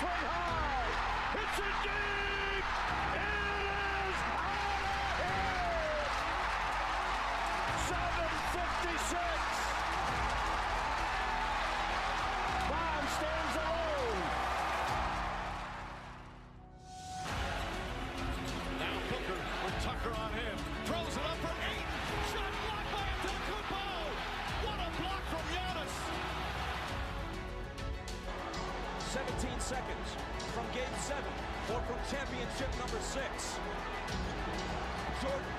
front high. It's a deep. It is out of here. 7:56. Bond stands alone. Now Booker with Tucker on him. Throws it up for 8. Shot blocked by Antetokounmpo. What a block from Giannis. 17 seconds from Game 7 or from championship number 6. Jordan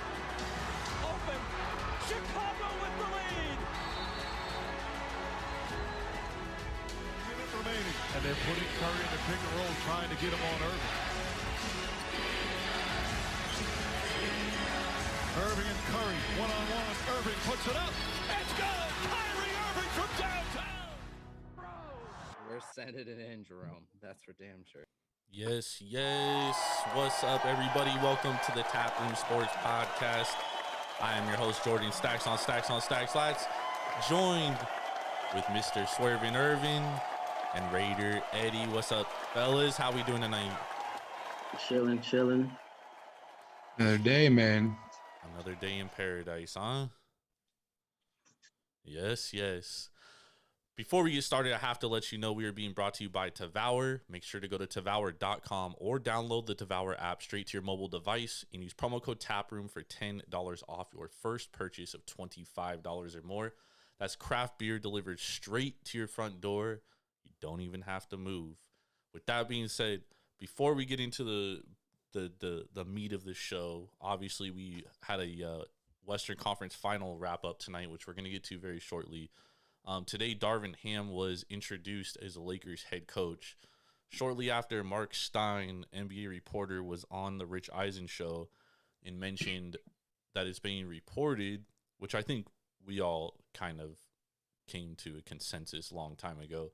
open. Chicago with the lead. Minute remaining. And they're putting Curry in the pick and roll, trying to get him on Ervin. Ervin and Curry, one-on-one. Ervin puts it up. It's good! Kyrie Irving from downtown! We're sending it in, Jerome. That's for damn sure. Yes. What's up, everybody? Welcome to the Taproom Sports Podcast. I am your host, Jordan. Stacks on Stacks on Stacks Lights. Joined with Mr. Swervin Ervin and Raider Eddie. What's up, fellas? How we doing tonight? Chilling. Another day, man. Another day in paradise, huh? Yes. Before we get started, I have to let you know we are being brought to you by Tavour. Make sure to go to Tavour.com or download the Tavour app straight to your mobile device and use promo code TAPROOM for $10 off your first purchase of $25 or more. That's craft beer delivered straight to your front door. You don't even have to move. With that being said, before we get into the meat of the show, obviously we had a Western Conference final wrap up tonight, which we're going to get to very shortly. Today, Darvin Ham was introduced as the Lakers head coach. Shortly after, Mark Stein, NBA reporter, was on the Rich Eisen show and mentioned that it's being reported, which I think we all kind of came to a consensus a long time ago,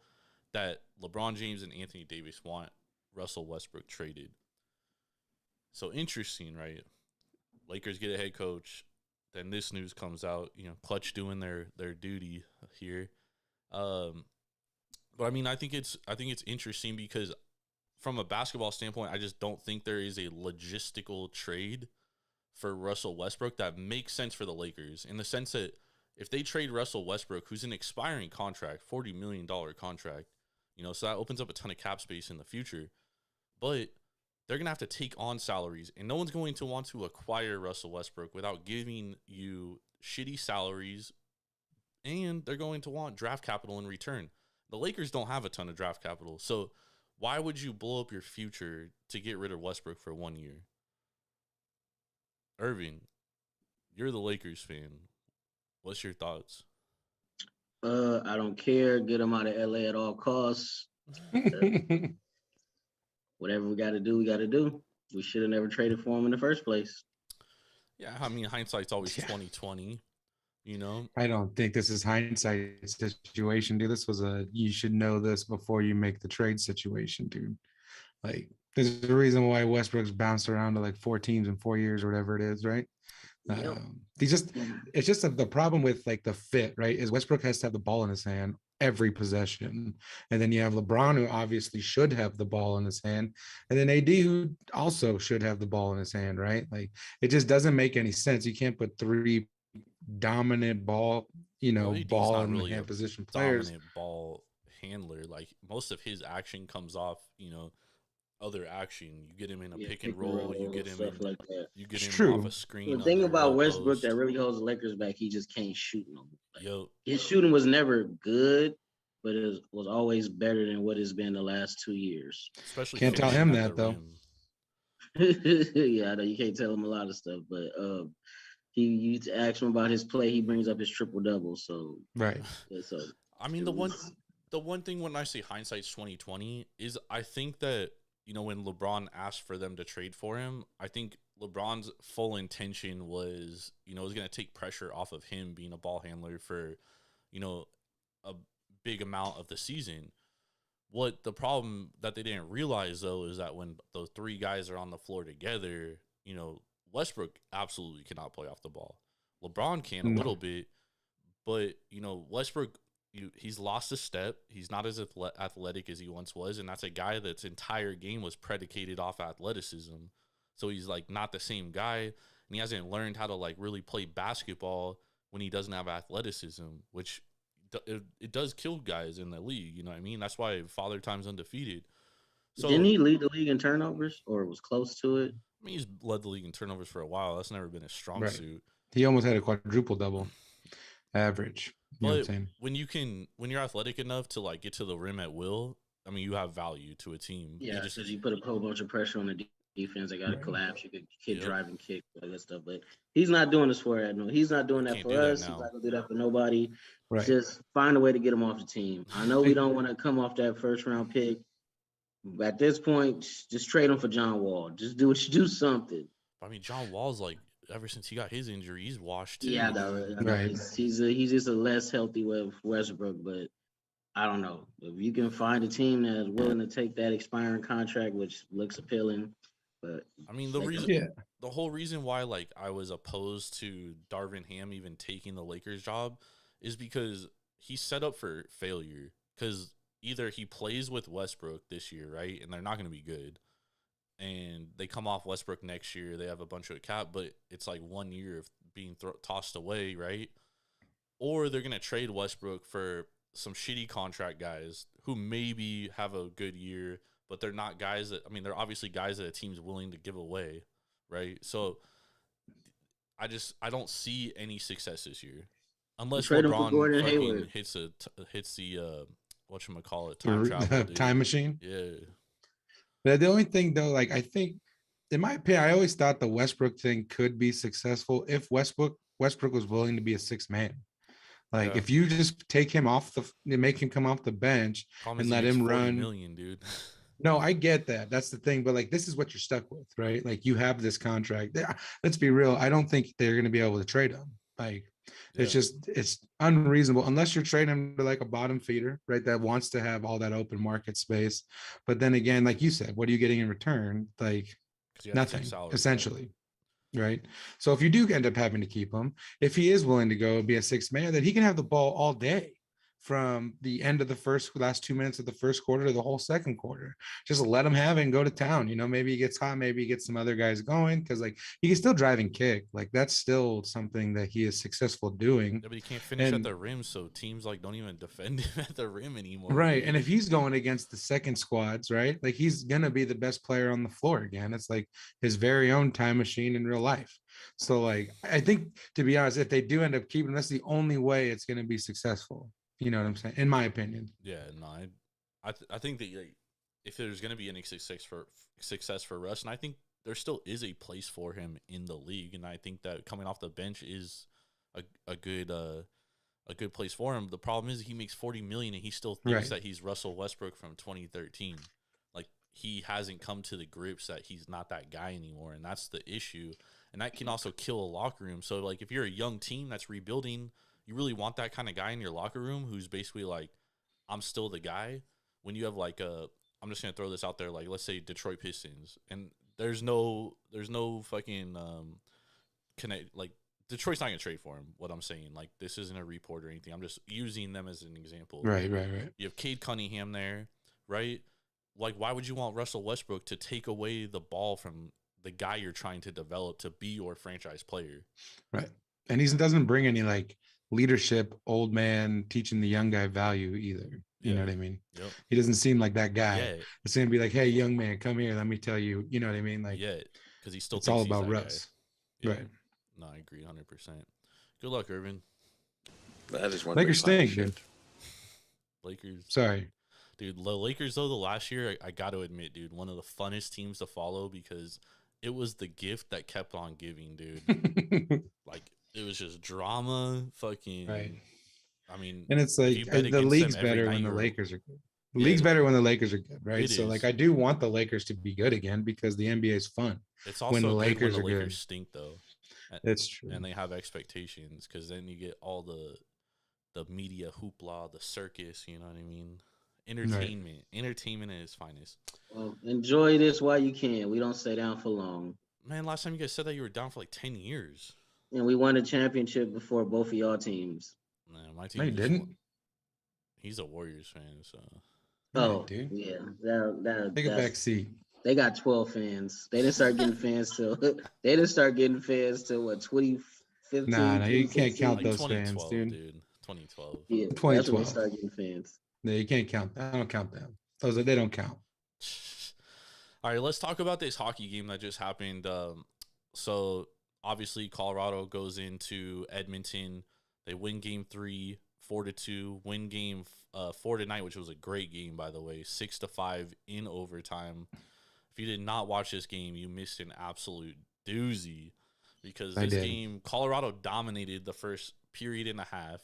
that LeBron James and Anthony Davis want Russell Westbrook traded. So interesting, right? Lakers get a head coach. Then this news comes out, Clutch doing their duty here. But I mean, I think it's interesting because from a basketball standpoint, I just don't think there is a logistical trade for Russell Westbrook that makes sense for the Lakers, in the sense that if they trade Russell Westbrook, who's an expiring contract, $40 million contract, so that opens up a ton of cap space in the future. But they're going to have to take on salaries, and no one's going to want to acquire Russell Westbrook without giving you shitty salaries, and they're going to want draft capital in return. The Lakers don't have a ton of draft capital, so why would you blow up your future to get rid of Westbrook for 1 year? Ervin, you're the Lakers fan. What's your thoughts? I don't care. Get him out of LA at all costs. Whatever we got to do, we got to do. We should have never traded for him in the first place. Yeah, I mean, hindsight's always 20/20, I don't think this is hindsight situation, dude. This was you should know this before you make the trade situation, dude. Like, there's a reason why Westbrook's bounced around to like 4 teams in 4 years or whatever it is, right? Yep. It's just the problem with like the fit, right? Is Westbrook has to have the ball in his hand every possession, and then you have LeBron, who obviously should have the ball in his hand, and then AD, who also should have the ball in his hand, right? Like, it just doesn't make any sense. You can't put 3 dominant ball ball in really hand position players. Dominant ball handler. Like, most of his action comes off, other action. You get him in a pick and roll. You get him in, like that. You get him True. off a screen. The thing about Westbrook that really holds the Lakers back, he just can't shoot no more. Like, his shooting was never good, but it was always better than what it's been the last 2 years. Especially can't tell him that though. Yeah, I know you can't tell him a lot of stuff, but you ask him about his play, he brings up his triple double. So right. Yeah, so I mean, the one thing when I say hindsight's 20/20 is I think that when LeBron asked for them to trade for him, I think LeBron's full intention was was going to take pressure off of him being a ball handler for a big amount of the season. What the problem that they didn't realize, though, is that when those 3 guys are on the floor together, Westbrook absolutely cannot play off the ball. LeBron can a little bit, but Westbrook he's lost a step. He's not as athletic as he once was, and that's a guy that's entire game was predicated off athleticism. So he's like not the same guy, and he hasn't learned how to like really play basketball when he doesn't have athleticism, which it does kill guys in the league. You know what I mean? That's why Father Time's undefeated. So Didn't he lead the league in turnovers, or was close to it? I mean, he's led the league in turnovers for a while. That's never been his strong suit. He almost had a quadruple double average. You know what I'm But saying? when you're athletic enough to like get to the rim at will, I mean, you have value to a team. Yeah, because you put a whole bunch of pressure on the defense. They got to collapse. You could drive and kick, all that stuff. But he's not doing this for it. No, he's not doing that for us. He's not gonna do that for nobody. Right. Just find a way to get him off the team. I know we don't want to come off that first round pick. At this point, just trade him for John Wall. Just do something. I mean, John Wall's like, ever since he got his injury, he's washed too. Yeah, right. He's just a less healthy Westbrook, but I don't know. If you can find a team that is willing to take that expiring contract, which looks appealing, but I mean the whole reason why like I was opposed to Darvin Ham even taking the Lakers job is because he's set up for failure. Because either he plays with Westbrook this year, right, and they're not going to be good, and they come off Westbrook next year, they have a bunch of cap, but it's like 1 year of being tossed away, right? Or they're going to trade Westbrook for some shitty contract guys who maybe have a good year, but they're not guys that, I mean, they're obviously guys that a team's willing to give away, right? So I don't see any success this year unless LeBron fucking hits the whatchamacallit, time travel, dude. Time machine. Yeah. But the only thing though, like I think, in my opinion, I always thought the Westbrook thing could be successful if Westbrook was willing to be a sixth man. Like if you just take him off make him come off the bench and let him run. 40 million, dude. No, I get that. That's the thing. But like, this is what you're stuck with, right? Like you have this contract. Let's be real. I don't think they're going to be able to trade him. Like it's unreasonable unless you're trading him to like a bottom feeder, right? That wants to have all that open market space. But then again, like you said, what are you getting in return? Like nothing, essentially. Right. So if you do end up having to keep him, if he is willing to go be a sixth man, then he can have the ball all day from the end of the last 2 minutes of the first quarter to the whole second quarter. Just let him have it and go to town. You know, maybe he gets hot, maybe he gets some other guys going, because like he can still drive and kick. Like that's still something that he is successful doing. Yeah, but he can't finish at the rim, so teams like don't even defend him at the rim anymore. Right. And if he's going against the second squads, right, like he's gonna be the best player on the floor again. It's like his very own time machine in real life. So like I think, to be honest, if they do end up keeping him, that's the only way it's gonna be successful. You know what I'm saying? In my opinion. Yeah, no, I think that like, if there's going to be any success for Russ, and I think there still is a place for him in the league, and I think that coming off the bench is a good place for him. The problem is he makes $40 million and he still thinks that he's Russell Westbrook from 2013. Like he hasn't come to the grips that he's not that guy anymore, and that's the issue. And that can also kill a locker room. So like if you're a young team that's rebuilding, you really want that kind of guy in your locker room who's basically like, I'm still the guy. When you have like I'm just gonna throw this out there, like let's say Detroit Pistons, and there's no fucking connect. Like Detroit's not gonna trade for him. What I'm saying, like this isn't a report or anything. I'm just using them as an example. Right. You have Cade Cunningham there, right? Like why would you want Russell Westbrook to take away the ball from the guy you're trying to develop to be your franchise player? Right, and he doesn't bring any like leadership, old man teaching the young guy value either. You know what I mean? Yep. He doesn't seem like that guy. It's gonna be like, hey, young man, come here, let me tell you. You know what I mean? Like, because he still it's all about Russ. Right. No, I agree 100%. Good luck, Ervin. That is one. Lakers stink, dude. Lakers. Sorry, dude. The Lakers though, the last year, I got to admit, dude, one of the funnest teams to follow because it was the gift that kept on giving, dude. Like. It was just drama, fucking. Right. I mean, and it's like the league's better when the Lakers are good. The league's better when the Lakers are good, right? So like, I do want the Lakers to be good again because the NBA is fun. It's also when the Lakers are good. Good. Stink though. That's true. And they have expectations because then you get all the media hoopla, the circus. You know what I mean? Entertainment at its finest. Well, enjoy this while you can. We don't stay down for long. Man, last time you guys said that you were down for like 10 years. And we won a championship before both of y'all teams. Man, my team. No, you didn't. He's a Warriors fan, so Oh, dude. yeah. That Take a back that's seat. they got 12 fans. They didn't start getting fans till what, 2015, Nah, you can't 2016? count like those fans, 2012, dude. dude. 2012. Yeah, that's when they 2012. started getting fans. No, you can't count. I don't count them. They don't count. All right, let's talk about this hockey game that just happened. So obviously Colorado goes into Edmonton. They win game 3, 4-2. Win game 4 tonight, which was a great game, by the way, 6-5 in overtime. If you did not watch this game, you missed an absolute doozy because this game, Colorado dominated the first period and a half.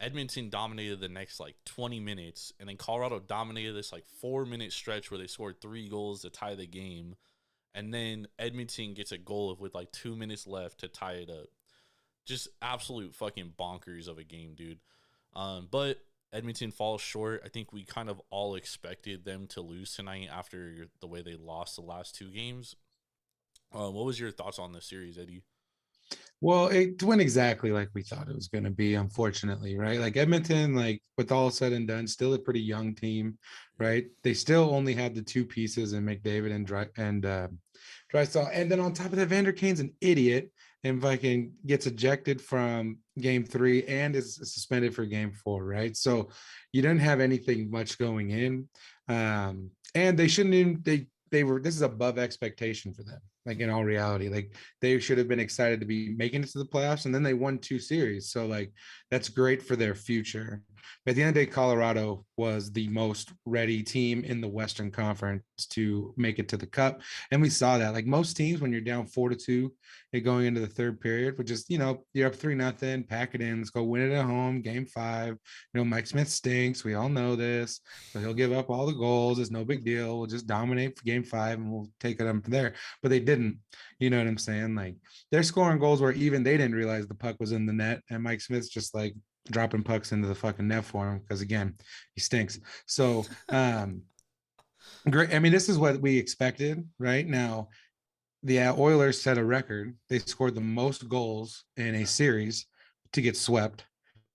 Edmonton dominated the next 20 minutes, and then Colorado dominated this 4-minute stretch where they scored 3 goals to tie the game, and then Edmonton gets a goal with 2 minutes left to tie it up. Just absolute fucking bonkers of a game, dude. But Edmonton falls short. I think we kind of all expected them to lose tonight after the way they lost the last 2 games. What was your thoughts on this series, Eddie? Well, it went exactly like we thought it was going to be, unfortunately, right? Edmonton, with all said and done, still a pretty young team, right? They still only had the 2 pieces in McDavid and Drysdale. And then on top of that, Vander Kane's an idiot and fucking gets ejected from game 3 and is suspended for game 4, right? So you didn't have anything much going in. And they shouldn't even, this is above expectation for them. In all reality, they should have been excited to be making it to the playoffs, and then they won 2 series. So that's great for their future. But at the end of the day, Colorado was the most ready team in the Western Conference to make it to the Cup. And we saw that most teams, when you're down 4-2 and going into the third period, which is, you're up 3-0, pack it in, let's go win it at home, game 5. Mike Smith stinks. We all know this. So he'll give up all the goals. It's no big deal. We'll just dominate for game 5 and we'll take it up from there. But they didn't. You know what I'm saying? They're scoring goals where even they didn't realize the puck was in the net, and Mike Smith's just dropping pucks into the fucking net for him because, again, he stinks. So great. I mean, this is what we expected. Right now, the Oilers set a record. They scored the most goals in a series to get swept.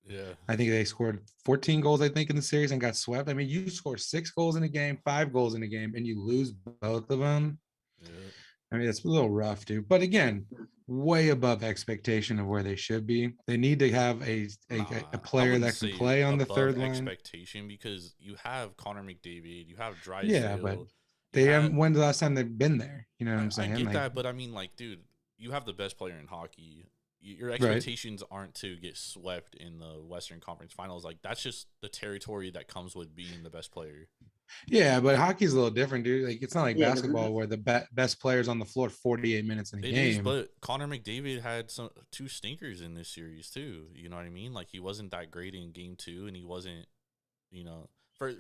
Yeah, I think they scored 14 goals, I think, in the series and got swept. I mean, you score 6 goals in a game, 5 goals in a game, and you lose both of them. yeah. I mean, it's a little rough, dude. But again, way above expectation of where they should be. They need to have a player that can play on the third line. Expectation, because you have Connor McDavid, you have Drysdale. Yeah, but they haven't. When's the last time they've been there? You know what I'm saying? I get that, but I mean, dude, you have the best player in hockey. Your expectations aren't to get swept in the Western Conference Finals. That's just the territory that comes with being the best player. Yeah, but hockey's a little different, dude. It's not like basketball where the best players on the floor 48 minutes in a game. Is, but Connor McDavid had 2 stinkers in this series too. You know what I mean? He wasn't that great in game 2, and he wasn't, for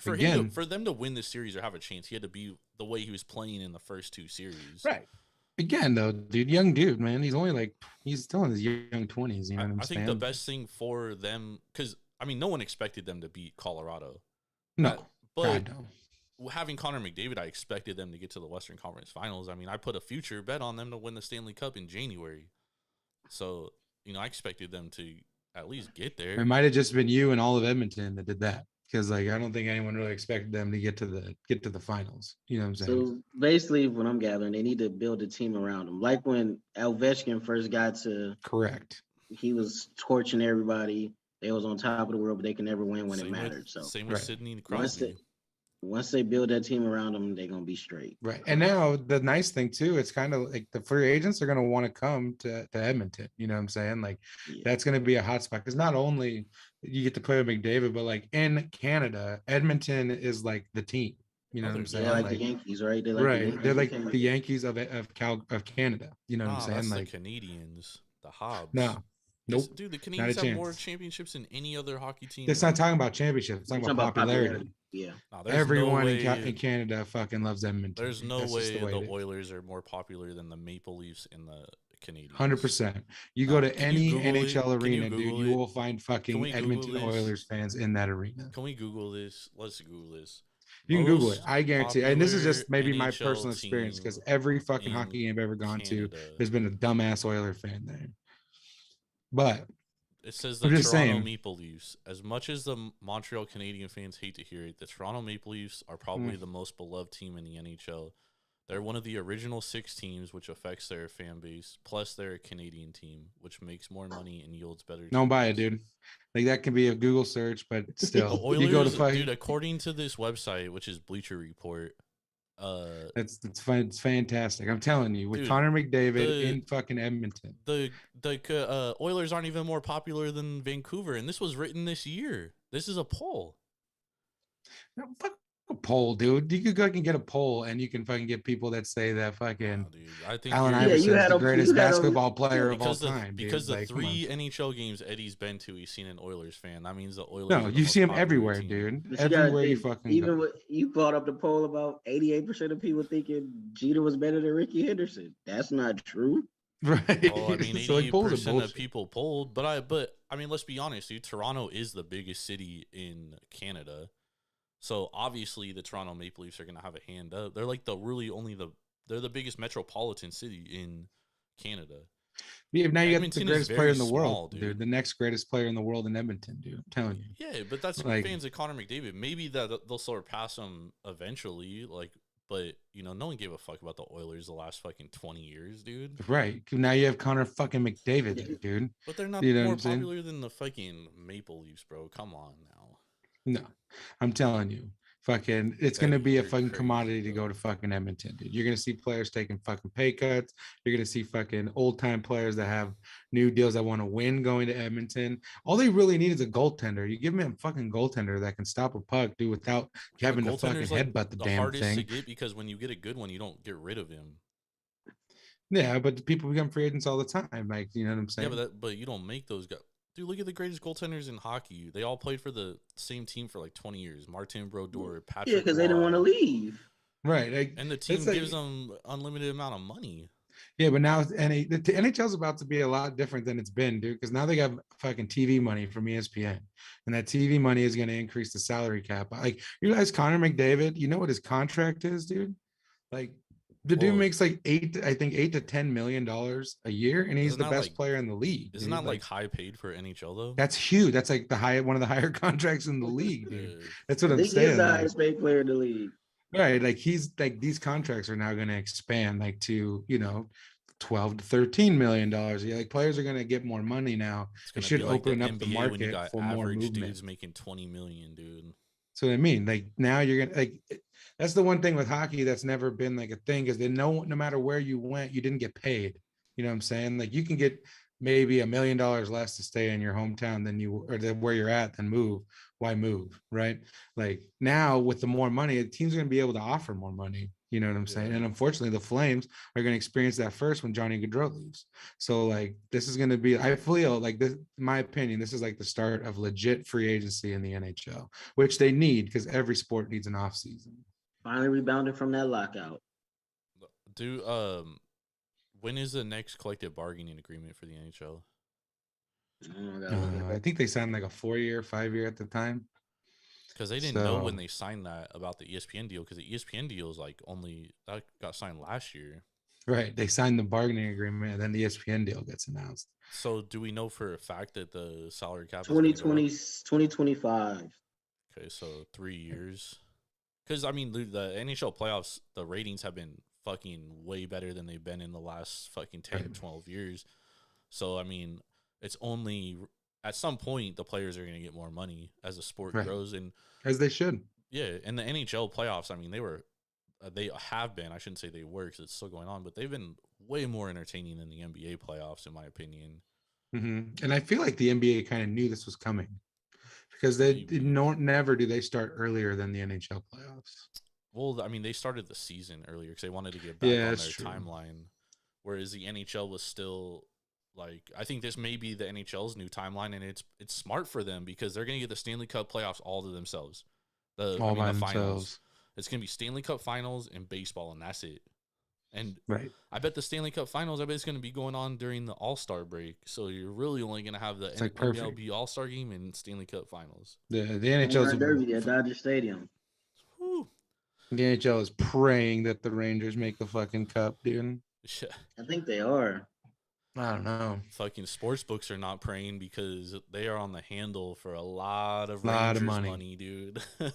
them to win this series or have a chance, he had to be the way he was playing in the first 2 series. Right. Again, though, dude, young dude, man. He's only he's still in his young 20s. You know what I'm saying? I think the best thing for them, because I mean, no one expected them to beat Colorado. No, but having Connor McDavid, I expected them to get to the Western Conference Finals. I mean, I put a future bet on them to win the Stanley Cup in January. So, I expected them to at least get there. It might have just been you and all of Edmonton that did that. Because I don't think anyone really expected them to get to the finals. You know what I'm saying? So basically, what I'm gathering, they need to build a team around them. Like when Ovechkin first got to, correct, he was torching everybody. They was on top of the world, but they can never win when it mattered. So same with Sidney Crosby. Once they build that team around them, they're gonna be straight. Right. And now the nice thing too, it's kind of the free agents are gonna want to come to Edmonton. You know what I'm saying? That's gonna be a hot spot because not only you get to play with McDavid, but in Canada, Edmonton is the team. You know what I'm saying? They're like the Yankees, right? They're like the Yankees of Canada. You know what I'm saying? That's the Canadians, the Hobbs. No. Nope. Dude, the Canadians have more championships than any other hockey team. It's not talking about championships. It's talking about popularity. Yeah. Everyone in Canada fucking loves Edmonton. There's no way the Oilers are more popular than the Maple Leafs and the Canadians. 100%. You go to any NHL arena, dude, you will find fucking Edmonton Oilers fans in that arena. Can we Google this? Let's Google this. You can Google it. I guarantee. And this is just maybe my personal experience because every fucking hockey game I've ever gone to, there's been a dumbass Oiler fan there. But It says the I'm just Toronto saying. Maple Leafs. As much as the Montreal Canadian fans hate to hear it, the Toronto Maple Leafs are probably the most beloved team in the NHL. They're one of the original 6 teams, which affects their fan base. Plus, they're a Canadian team, which makes more money and yields better. Don't buy it, teams. dude. Like that can be a Google search, but The still, Oilers, you go to dude. According to this website, which is Bleacher Report, it's fun. It's fantastic. I'm telling you, with dude, Connor McDavid in fucking Edmonton, the Oilers aren't even more popular than Vancouver, and this was written this year. This is a poll. no, fuck a poll, dude. You could go and get a poll, and you can fucking get people that say that fucking Dude, I think Allen you're- Iverson is the you greatest had a- basketball player of all because the time. because dude. the Like, come on. 3 NHL games Eddie's been to, he's seen an Oilers fan. That means the Oilers. No, are the you most see him popular everywhere, team. dude. But you gotta Everywhere you think, fucking even go. with, you brought up the poll about 88% of people thinking Jeter was better than Ricky Henderson. That's not true. Right. Well, I mean, So, like, polls are 88% of bullshit. people polled, but I mean, let's be honest, dude. Toronto is the biggest city in Canada, so obviously the Toronto Maple Leafs are gonna have a hand up. They're like they're the biggest metropolitan city in Canada. Yeah, now you got Edmonton the is greatest very player in the small, world, dude. dude. The next greatest player in the world in Edmonton, dude. I'm telling you. Yeah, but that's Like- fans of Connor McDavid. Maybe that they'll surpass him eventually. Like, but no one gave a fuck about the Oilers the last fucking 20 years, dude. Right. Now you have Connor fucking McDavid, there, dude. But they're not You know what more I'm saying? popular than the fucking Maple Leafs, bro. Come on now. No, I'm telling you, fucking, it's gonna be a You're fucking crazy, commodity to bro. go to fucking Edmonton, dude. You're gonna see players taking fucking pay cuts. You're gonna see fucking old time players that have new deals that want to win going to Edmonton. All they really need is a goaltender. You give me a fucking goaltender that can stop a puck, dude, without having to fucking Goaltender's, like, headbutt the the damn hardest to thing. get because when you get a good one, you don't get rid of him. Yeah, but the people become free agents all the time. Like, you know what I'm saying? Yeah, but you don't make those guys. Dude, look at the greatest goaltenders in hockey. They all played for the same team for like 20 years. Martin Brodeur, Patrick. Yeah, because they didn't want to Roy. leave. Right. Like, And the team it's like- gives them unlimited amount of money. Yeah, but now the NHL is about to be a lot different than it's been, dude. Because now they got fucking TV money from ESPN, and that TV money is going to increase the salary cap. Like, you guys, Connor McDavid, you know what his contract is, dude? Like, the dude Well, makes like $8 to $10 million a year, and he's Isn't the that best like- player in the league. Isn't dude. that like high paid for NHL though? that's huge? That's like one of the higher contracts in the league, dude. Uh, That's what I I'm think he's saying. the like- highest paid player in the league. Right. Like he's like these contracts are now going to expand like to, $12 to $13 million. Yeah, like players are going to get more money now. it's It gonna should be like open the up the NBA when you market got for more average movement. dudes making 20 million, dude. So I mean, like now you're gonna that's the one thing with hockey that's never been like a thing is that no matter where you went, you didn't get paid. You know what I'm saying? Like you can get maybe $1 million less to stay in your hometown than where you're at than move. Why move? Right. Like now with the more money, the teams are gonna be able to offer more money. You know what I'm saying? Yeah. And unfortunately, the Flames are going to experience that first when Johnny Gaudreau leaves. So like this is going to be, I feel like this, in my opinion, this is like the start of legit free agency in the NHL, which they need because every sport needs an off season. Finally rebounded from that lockout. Dude, when is the next collective bargaining agreement for the NHL? Oh, I gotta look it I up. think they signed like a 4-year, 5-year at the time. Because they didn't know when So- they signed that about the ESPN deal. Because the ESPN deal is like that got signed last year. Right. They signed the bargaining agreement and then the ESPN deal gets announced. So do we know for a fact that the salary cap is 2020, 2025. Okay, so 3 years. Because I mean, the NHL playoffs, the ratings have been fucking way better than they've been in the last fucking 10 or Right. 12 years. So I mean, it's only at some point the players are going to get more money as the sport Right. grows. And As they should. yeah, and the NHL playoffs, I mean, they have been, I shouldn't say they were because it's still going on, but they've been way more entertaining than the NBA playoffs, in my opinion. And I feel like the NBA kind of knew this was coming because Maybe. never do they start earlier than the NHL playoffs. Well, I mean, they started the season earlier because they wanted to get back Yeah, on that's their true. timeline, whereas the NHL was still like, I think this may be the NHL's new timeline, and it's smart for them because they're going to get the Stanley Cup playoffs all to themselves. The By finals. themselves. It's going to be Stanley Cup finals and baseball, and that's it. And Right. I bet the Stanley Cup finals, I bet it's going to be going on during the All-Star break. So you're really only going to have the It's like perfect. MLB All-Star game and Stanley Cup finals. The Home NHL's run derby at Dodger Stadium. Whew. The NHL is praying that the Rangers make the fucking cup, dude. Yeah. I think they are. I don't know. Fucking sports books are not praying because they are on the handle for a lot of Lot of Rangers money. dude. Why?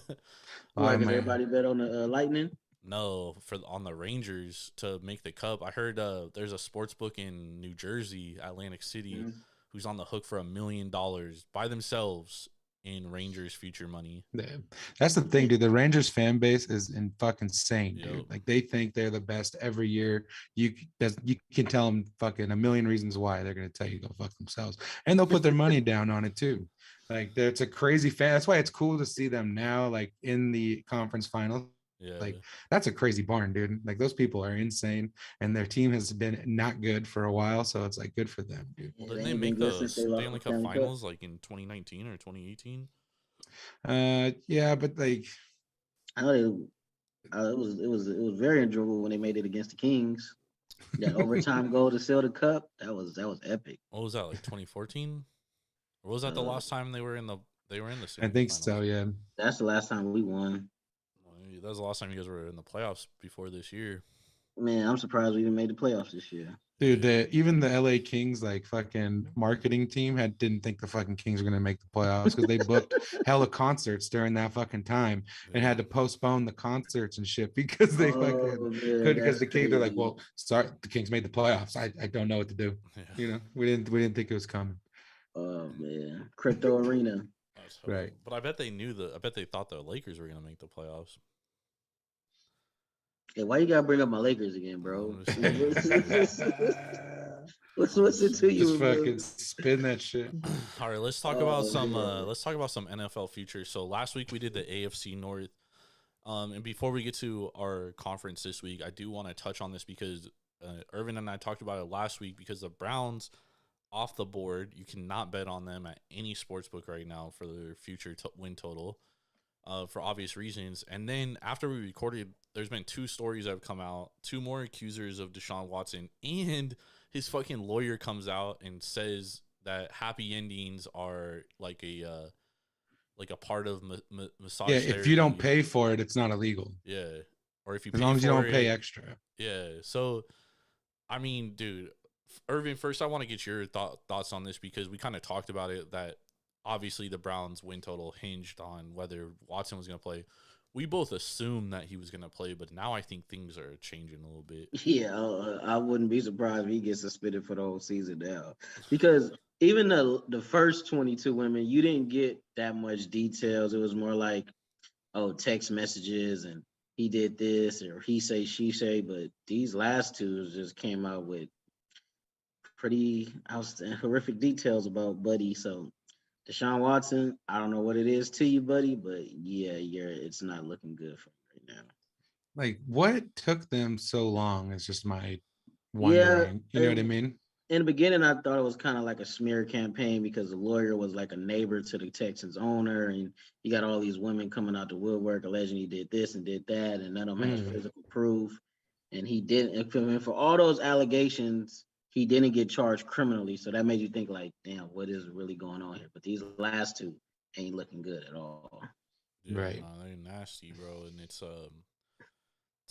Oh Because man. everybody bet on the Lightning. No, on the Rangers to make the cup. I heard there's a sports book in New Jersey, Atlantic City, Mhm. who's on the hook for $1 million by themselves in Rangers future money. Yeah. That's the thing, dude. The Rangers fan base is fucking insane, Yep. dude. Like they think they're the best every year. You can tell them fucking a million reasons why they're gonna tell you go fuck themselves, and they'll put their money down on it too. Like it's a crazy fan. That's why it's cool to see them now, like in the conference finals. Yeah. Like that's a crazy barn, dude. Like those people are insane, and their team has been not good for a while, so it's like good for them, dude. Well, They didn't they ain't been make good since they lost Stanley the Cup Stanley Cup. finals like in 2019 or 2018? Yeah, but like I know it was very enjoyable when they made it against the Kings. That overtime goal to seal the cup, that was epic. What was that, like 2014? Or was that the Uh, last time they were in the I Stanley think finals? so, yeah. That's the last time we won. Well, maybe that was the last time you guys were in the playoffs before this year. Man, I'm surprised we even made the playoffs this year. Dude, even the LA Kings like fucking marketing team didn't think the fucking Kings were gonna make the playoffs because they booked hella concerts during that fucking time and had to postpone the concerts and shit because they fucking Man, could because that's the Kings are like, crazy. well, sorry, the Kings made the playoffs. I don't know what to do. Yeah. You know, we didn't think it was coming. Oh man, crypto arena. That's Right. But I bet they thought the Lakers were gonna make the playoffs. Hey, why you gotta bring up my Lakers again, bro? I'm just saying. What's it to Just you, bro? fucking spin that shit. All right, let's talk about some man. NFL futures. So last week we did the AFC North. And before we get to our conference this week, I do want to touch on this because Ervin and I talked about it last week because the Browns off the board. You cannot bet on them at any sports book right now for their future win total for obvious reasons. And then after we recorded, there's been 2 stories that have come out, 2 more accusers of Deshaun Watson, and his fucking lawyer comes out and says that happy endings are like a part of massage Yeah, therapy. if you don't pay for it, it's not illegal. Yeah. Or if you As pay long as you for don't pay it, extra. yeah. So, I mean, dude, Ervin, first I want to get your thoughts on this because we kind of talked about it that obviously the Browns win total hinged on whether Watson was going to play. We both assumed that he was going to play, but now I think things are changing a little bit. Yeah, I wouldn't be surprised if he gets suspended for the whole season now. Because even the first 22 women, you didn't get that much details. It was more like, oh, text messages and he did this or he say, she say. But these last 2 just came out with pretty horrific details about Buddy. So Deshaun Watson, I don't know what it is to you, buddy, but yeah, it's not looking good for you right now. Like, what took them so long is just my Yeah, wondering. You know what I mean? in the beginning, I thought it was kind of like a smear campaign because the lawyer was like a neighbor to the Texans owner, and you got all these women coming out the woodwork alleging he did this and did that, and none of them has physical proof. And he didn't. And for all those allegations, he didn't get charged criminally. So that made you think, like, damn, what is really going on here? But these last 2 ain't looking good at all. Yeah, Right. no, they're nasty, bro, and it's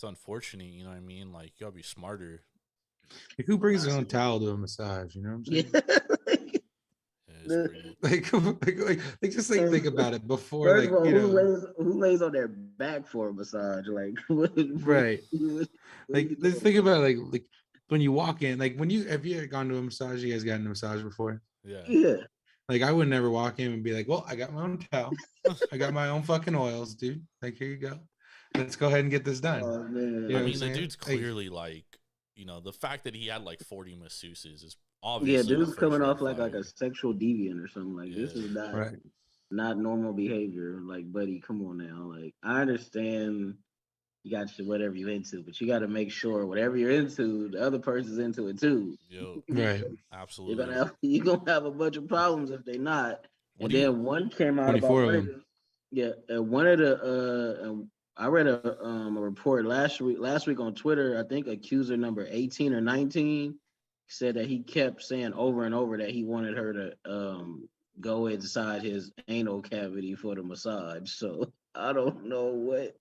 unfortunate. You know what I mean? Like you gotta be smarter. Like, who brings their own towel to a massage? You know what I'm saying? Yeah, it's pretty. Like just like think about it before, First like, of all, you know, who lays on their back for a massage? Like, right? what Like, you let's doing? think about it, like when you walk in, like have you ever gone to a massage? You guys gotten a massage before? Yeah. Yeah. Like, I would never walk in and be like, well, I got my own towel, I got my own fucking oils, dude. Like, here you go. Let's go ahead and get this done. Oh man. You know I what mean, I'm the saying? dude's Like, clearly like, you know, the fact that he had like 40 masseuses is Yeah, obviously dude's the first coming red off like flag. a sexual deviant or something. Like this Yeah. is right. not normal behavior. Like, buddy, come on now. Like, I understand you got whatever you into, but you got to make sure whatever you're into, the other person's into it too. Yo, Right. absolutely. You're gonna have a bunch of problems if they not. What And do you? then one came out about 24 of one of them. one of the I read a report last week on Twitter. I think accuser number 18 or 19 said that he kept saying over and over that he wanted her to go inside his anal cavity for the massage. So I don't know what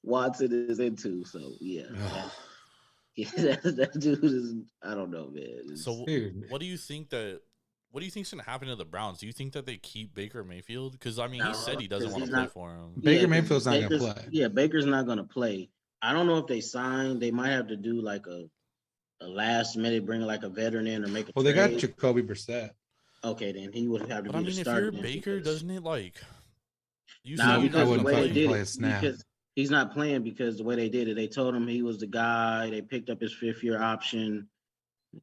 Watson is into. So yeah. Yeah, that dude is. I don't know, man. So Dude. what do you think think's gonna happen to the Browns? Do you think that they keep Baker Mayfield? Because I mean, he No, said he doesn't 'cause want to he's play not- for him. Baker 'cause Mayfield's not gonna Baker's- play. Yeah, Baker's not gonna play. I don't know if they sign. They might have to do like a last minute, bring like a veteran in or make a Well, they got trade. Jacoby Brissett. Okay, then he would have to But I be mean, the if starter. you're then Baker, because- doesn't it like you Nah, say you because the wouldn't way play- they did play a it, snap. because he's not playing because the way they did it, they told him he was the guy. They picked up his 5th-year option.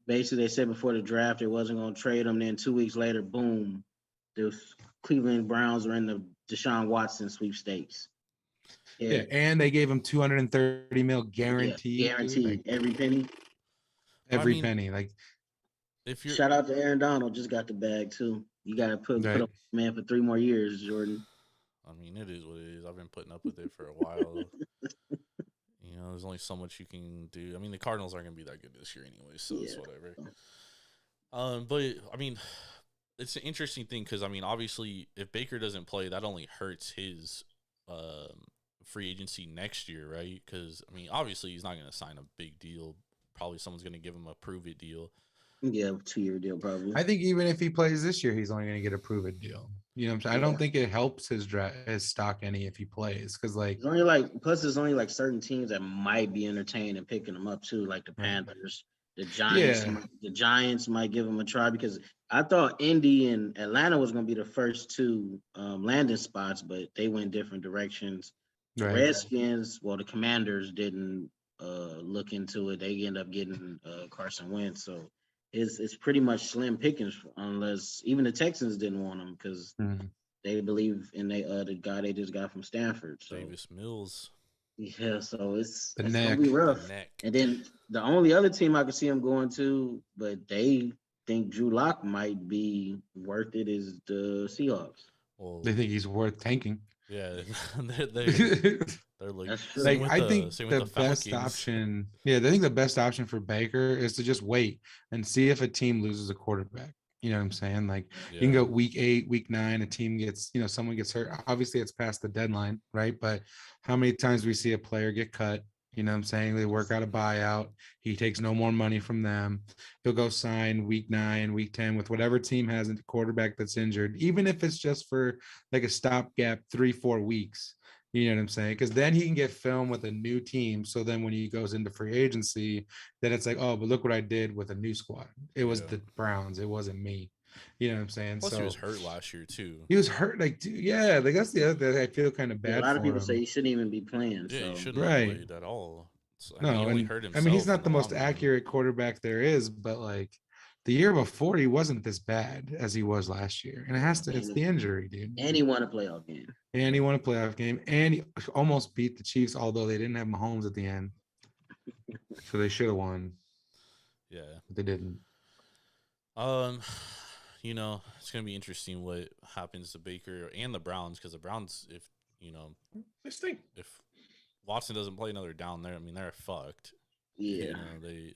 Basically, they said before the draft they wasn't going to trade him. Then 2 weeks later, boom, the Cleveland Browns are in the Deshaun Watson sweepstakes. Yeah, and they gave him 230 mil guaranteed. dude, guaranteed like, every penny. every I mean, penny. Like, if you're Shout out to Aaron Donald, just got the bag too. You got to put Right. up man for 3 more years, Jordan. I mean, it is what it is. I've been putting up with it for a while. You know, there's only so much you can do. I mean, the Cardinals aren't gonna be that good this year anyway, so it's Yeah. whatever. But I mean, it's an interesting thing because I mean, obviously, if Baker doesn't play, that only hurts his free agency next year, right? Because I mean, obviously, he's not gonna sign a big deal. Probably someone's gonna give him a prove it deal. Yeah, 2-year deal probably. I think even if he plays this year, he's only going to get a prove-it deal. You know what I'm saying? I don't Yeah. think it helps his stock any if he plays because, like, It's only like plus there's only like certain teams that might be entertained in picking them up too, like the Panthers, the Giants. Yeah. The Giants might give him a try because I thought Indy and Atlanta was going to be the first 2 landing spots, but they went different directions. The right. Redskins, well, the Commanders didn't look into it. They end up getting Carson Wentz, so it's pretty much slim pickings unless even the Texans didn't want him because Mhm. they believe in the guy they just got from Stanford. So Davis Mills, yeah, so it's The gonna neck. be the rough. neck. And then the only other team I could see him going to, but they think Drew Lock might be worth it, is the Seahawks. Well, They think he's worth tanking. yeah, they're like That's true. Like, same with I the- think same the with best Falcons. option, yeah, they think the best option for Baker is to just wait and see if a team loses a quarterback. You know what I'm saying? Like, you can go week 8, week 9, a team gets, someone gets hurt. Obviously, it's past the deadline, right? But how many times we see a player get cut? You know what I'm saying? They work out a buyout. He takes no more money from them. He'll go sign week 9, week 10 with whatever team has a quarterback that's injured, even if it's just for like a stopgap 3-4 weeks. You know what I'm saying? Because then he can get film with a new team. So then when he goes into free agency, then it's like, oh, but look what I did with a new squad. It was Yeah. the Browns. It wasn't me. You know what I'm saying? Plus, so he was hurt last year too. He was hurt. Like, dude, yeah, like that's the other thing. I feel kind of Yeah, bad. a lot of for people him. say he shouldn't even be playing. Yeah, so. he shouldn't Right. have played at all. So, No, he only and hurt I mean, he's himself not in the most long run. accurate quarterback there is, but like the year before, he wasn't this bad as he was last year. And it has to, it's the injury, dude. And he won a playoff game. And he won a playoff game, and he almost beat the Chiefs, although they didn't have Mahomes at the end. So they should have won, Yeah. but they didn't. You know, it's gonna be interesting what happens to Baker and the Browns because the Browns, if This thing. if Watson doesn't play another down there, I mean they're fucked. Yeah. You know,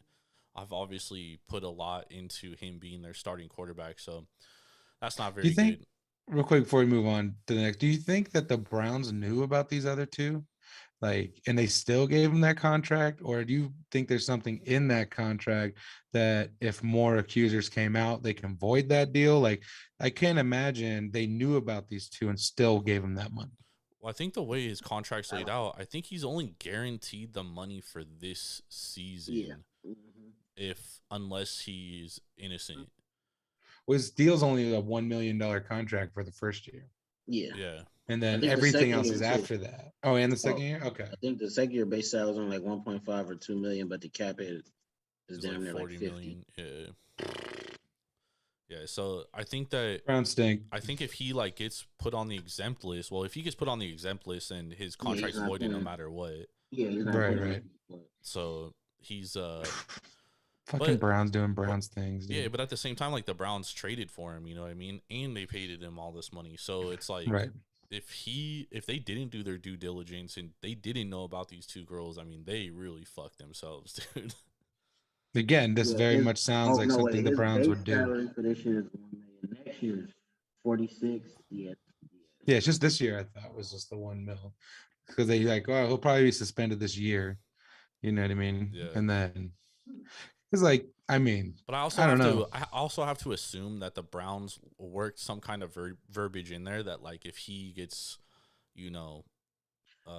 I've obviously put a lot into him being their starting quarterback, so that's not very Do you think, good. real quick before we move on to the next, do you think that the Browns knew about these other two? Like, and they still gave him that contract? Or do you think there's something in that contract that if more accusers came out, they can void that deal? Like, I can't imagine they knew about these two and still gave him that money. Well, I think the way his contract's laid out, I think he's only guaranteed the money for this season. Yeah. Unless he's innocent. Well, his deal's only a $1 million contract for the first year. Yeah. Yeah. And I then think the everything second else year is too. after that. Oh, and the second year? Okay. I think the second year base salary is only like 1.5 or 2 million, but the cap hit is It's damn like near like 40 50. million. Yeah. Yeah. So I think that Browns stink. I think if he like gets put on the exempt list, well, if he gets put on the exempt list and his he's contract's not voided no playing. matter what, Yeah, he's not Right, playing. right. so he's Fucking but- Browns doing Browns things. Dude. yeah, but at the same time, like the Browns traded for him, you know what I mean, and they paid him all this money, so it's like Right. if they didn't do their due diligence and they didn't know about these two girls, I mean, they really fucked themselves, dude. Again, this Yeah, very his- much sounds like something the his Browns base would do. salary for this year is 1 million. Next year is 46. Yeah. Yeah, it's just this year I thought was just the 1 mil because they like, oh, he'll probably be suspended this year. You know what I mean? Yeah. And then it's like, I mean, But I also I don't have know. to. I also have to assume that the Browns worked some kind of verbiage in there that, like, if he gets, you know,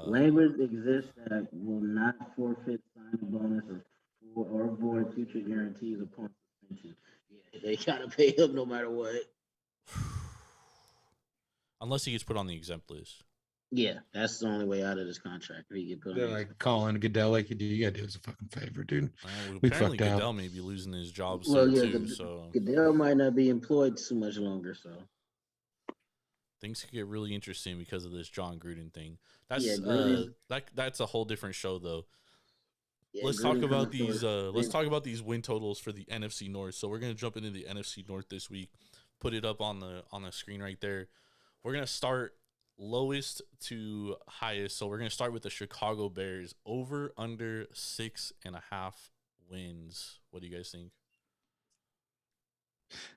Language exists that will not forfeit signing bonus or avoid future guarantees upon suspension. Yeah, they gotta pay him no matter what. unless he gets put on the exempt list. Yeah, that's the only way out of this contract. He get put on They're the like calling Goodell like, dude, you gotta do us a fucking favor, dude. Well, We apparently, fucked Goodell up. may be losing his job Well, soon yeah, too. So Goodell might not be employed too much longer. So things could get really interesting because of this John Gruden thing. yeah, That's Gruden. that's a whole different show though. Yeah, Let's Gruden talk about coming these. for- Let's talk about these win totals for the NFC North. So we're gonna jump into the NFC North this week. Put it up on the screen right there. We're gonna start lowest to highest. So we're gonna start with the Chicago Bears over under 6.5 wins. What do you guys think?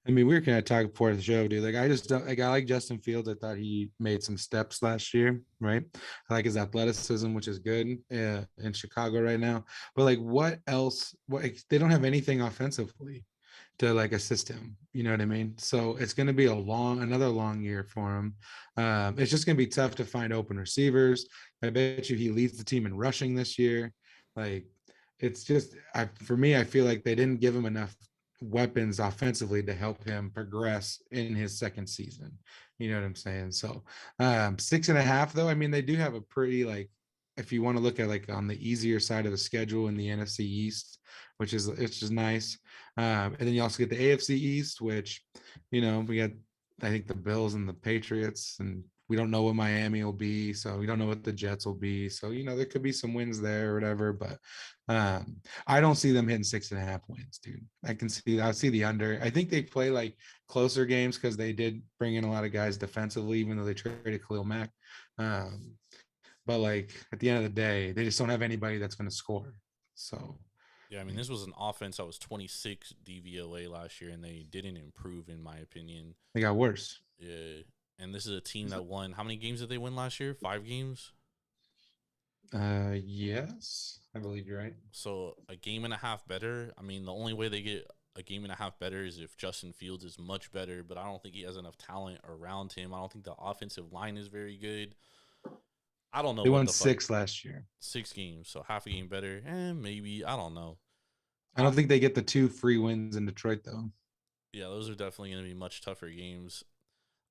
I mean, we were kind of talking before the show, dude. Like, I just don't like. I like Justin Fields. I thought he made some steps last year, right? I like his athleticism, which is good in Chicago right now. But like, what else? What like, they don't have anything offensively to like assist him. You know what I mean? So it's going to be another long year for him. It's just going to be tough to find open receivers. I bet you he leads the team in rushing this year. Like, it's just for me, I feel like they didn't give him enough weapons offensively to help him progress in his second season. You know what I'm saying? So 6.5 though, I mean, they do have a pretty like, if you want to look at like on the easier side of the schedule in the NFC East, which is it's just nice. And then you also get the AFC East, which, you know, we got I think the Bills and the Patriots, and we don't know what Miami will be, so we don't know what the Jets will be. So, you know, there could be some wins there or whatever, but I don't see them hitting 6.5 wins, dude. I'll see the under. I think they play like closer games because they did bring in a lot of guys defensively, even though they traded Khalil Mack. But like at the end of the day, they just don't have anybody that's going to score. So Yeah, I mean, this was an offense that was 26 DVOA last year, and they didn't improve, in my opinion. they got worse. Yeah, and this is a team that won. How many games did they win last year? 5 games. Yes, I believe you're right. So a game and a half better. I mean, the only way they get a game and a half better is if Justin Fields is much better, but I don't think he has enough talent around him. I don't think the offensive line is very good. I don't know. They what won the 6 last year. 6 games, so half a game better. Maybe. I don't know. I don't think they get the 2 free wins in Detroit though. Yeah, those are definitely going to be much tougher games.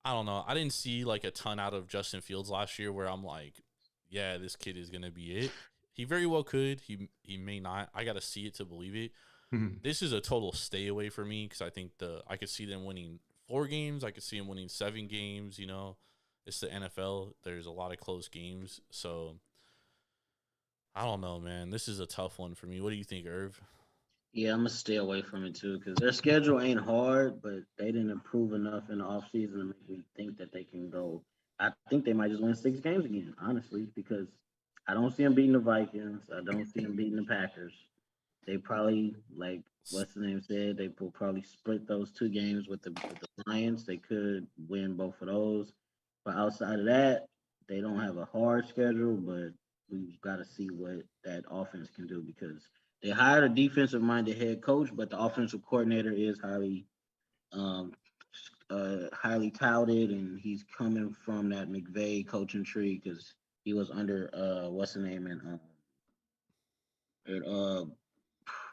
I don't know. I didn't see like a ton out of Justin Fields last year where I'm like, yeah, this kid is going to be it. He very well could. He may not. I got to see it to believe it. Mhm. This is a total stay away for me because I think I could see them winning 4 games. I could see them winning 7 games. You know, it's the NFL. There's a lot of close games. So I don't know, man. This is a tough one for me. What do you think, Irv? yeah, I'm gonna stay away from it too because their schedule ain't hard, but they didn't improve enough in the offseason to make me think that they can go. I think they might just win 6 games again, honestly, because I don't see them beating the Vikings. I don't see them beating the Packers. They probably, like what's the name said, they will probably split those 2 games with the Lions. They could win both of those. But outside of that, they don't have a hard schedule, but we've got to see what that offense can do because they hired a defensive minded head coach, but the offensive coordinator is um, highly touted, and he's coming from that McVay coaching tree because he was under what's the name and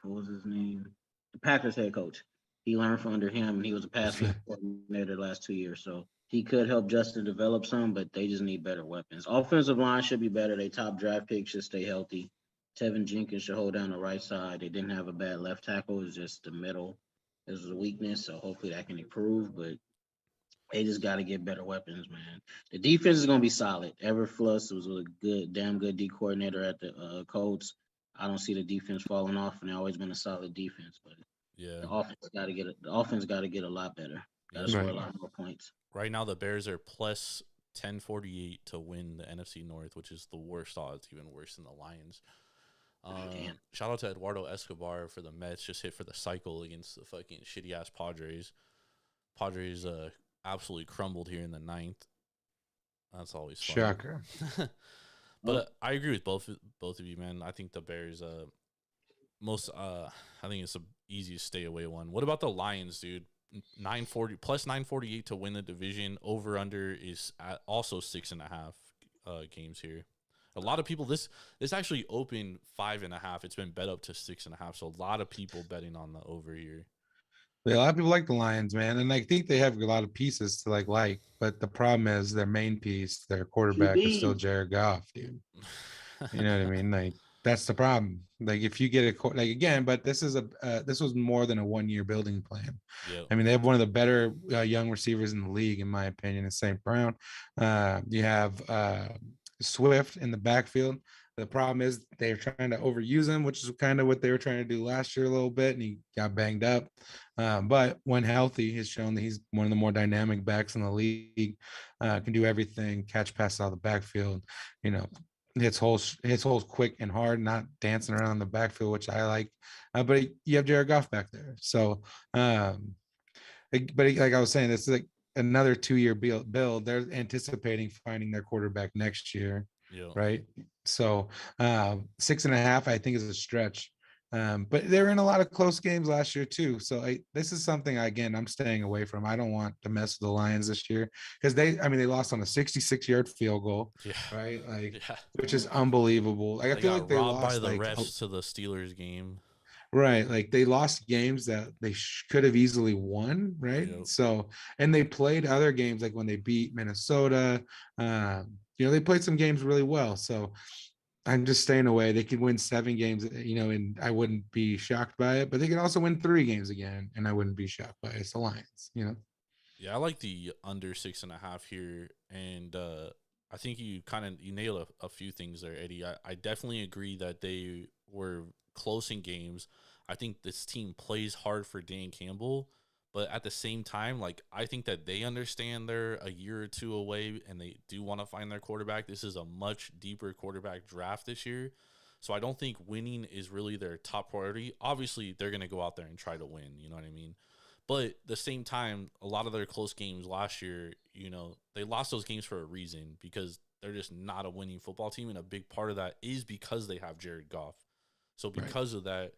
what was his name? The Packers head coach. He learned from under him, and he was a pass game coordinator the last 2 years. So he could help Justin develop some, but they just need better weapons. Offensive line should be better. They top draft pick should stay healthy. Tevin Jenkins should hold down the right side. They didn't have a bad left tackle. It's just the middle is a weakness. So hopefully that can improve. But they just got to get better weapons, man. The defense is gonna be solid. Everfluss was a damn good D coordinator at the Colts. I don't see the defense falling off, and they've always been a solid defense. But Yeah. the offense got to get a lot better. Got to score a Right. lot more points. Right now, the Bears are plus 1048 to win the NFC North, which is the worst odds, even worse than the Lions. Damn. Shout out to Eduardo Escobar for the Mets. Just hit for the cycle against the fucking shitty ass Padres. Padres absolutely crumbled here in the 9th. That's always fun. Shocker. But I agree with both of you, man. I think the Bears, I think it's the easiest stay away one. What about the Lions, dude? 940 plus 948 to win the division. Over under is at also 6.5 games here. A lot of people, this actually opened 5.5. It's been bet up to 6.5. So a lot of people betting on the over here. Yeah, a lot of people like the Lions, man, and I think they have a lot of pieces to like. But the problem is their main piece, their quarterback, is still QB. Jared Goff, dude. You know what I mean? Like that's the problem. Like if you get again, but this was more than a 1-year building plan. Yep. I mean, they have one of the better young receivers in the league, in my opinion, in St. Brown. You have Swift in the backfield. The problem is they're trying to overuse him, which is kind of what they were trying to do last year a little bit, and he got banged up. But when healthy, he's shown that he's one of the more dynamic backs in the league. Can do everything, catch passes out of the backfield. You know, hits holes quick and hard, not dancing around the backfield, which I like. But you have Jared Goff back there, so. But like I was saying, this is like another 2-year build. They're anticipating finding their quarterback next year. Yeah. Right. So 6.5, I think, is a stretch. But they're in a lot of close games last year too. So this is something I'm staying away from. I don't want to mess with the Lions this year because they lost on a 66-yard field goal. Yeah. Right. Which is unbelievable. Like I feel like they robbed lost by the refs to the Steelers game. Right. Like they lost games that they could have easily won. Right. Yep. So, and they played other games like when they beat Minnesota. They played some games really well. So I'm just staying away. They could win 7 games, and I wouldn't be shocked by it, but they could also win 3 games again, and I wouldn't be shocked by it. It's the Lions, Yeah, I like the under 6.5 here. And I think you nailed a few things there, Eddie. I definitely agree that they were close in games. I think this team plays hard for Dan Campbell, but at the same time, I think that they understand they're a year or 2 away and they do want to find their quarterback. This is a much deeper quarterback draft this year. So I don't think winning is really their top priority. Obviously, they're going to go out there and try to win, you know what I mean? But at the same time, a lot of their close games last year, they lost those games for a reason because they're just not a winning football team. And a big part of that is because they have Jared Goff. So because of that,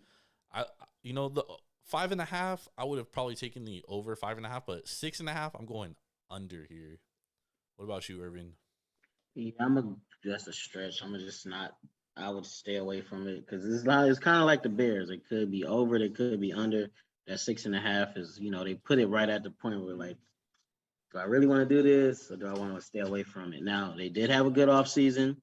the 5.5, I would have probably taken the over 5.5, but 6.5, I'm going under here. What about you, Ervin? Yeah, that's a stretch. I would stay away from it because it's kind of like the Bears. It could be over, they could be under. That 6.5 is, they put it right at the point where do I really want to do this or do I want to stay away from it? Now, they did have a good offseason,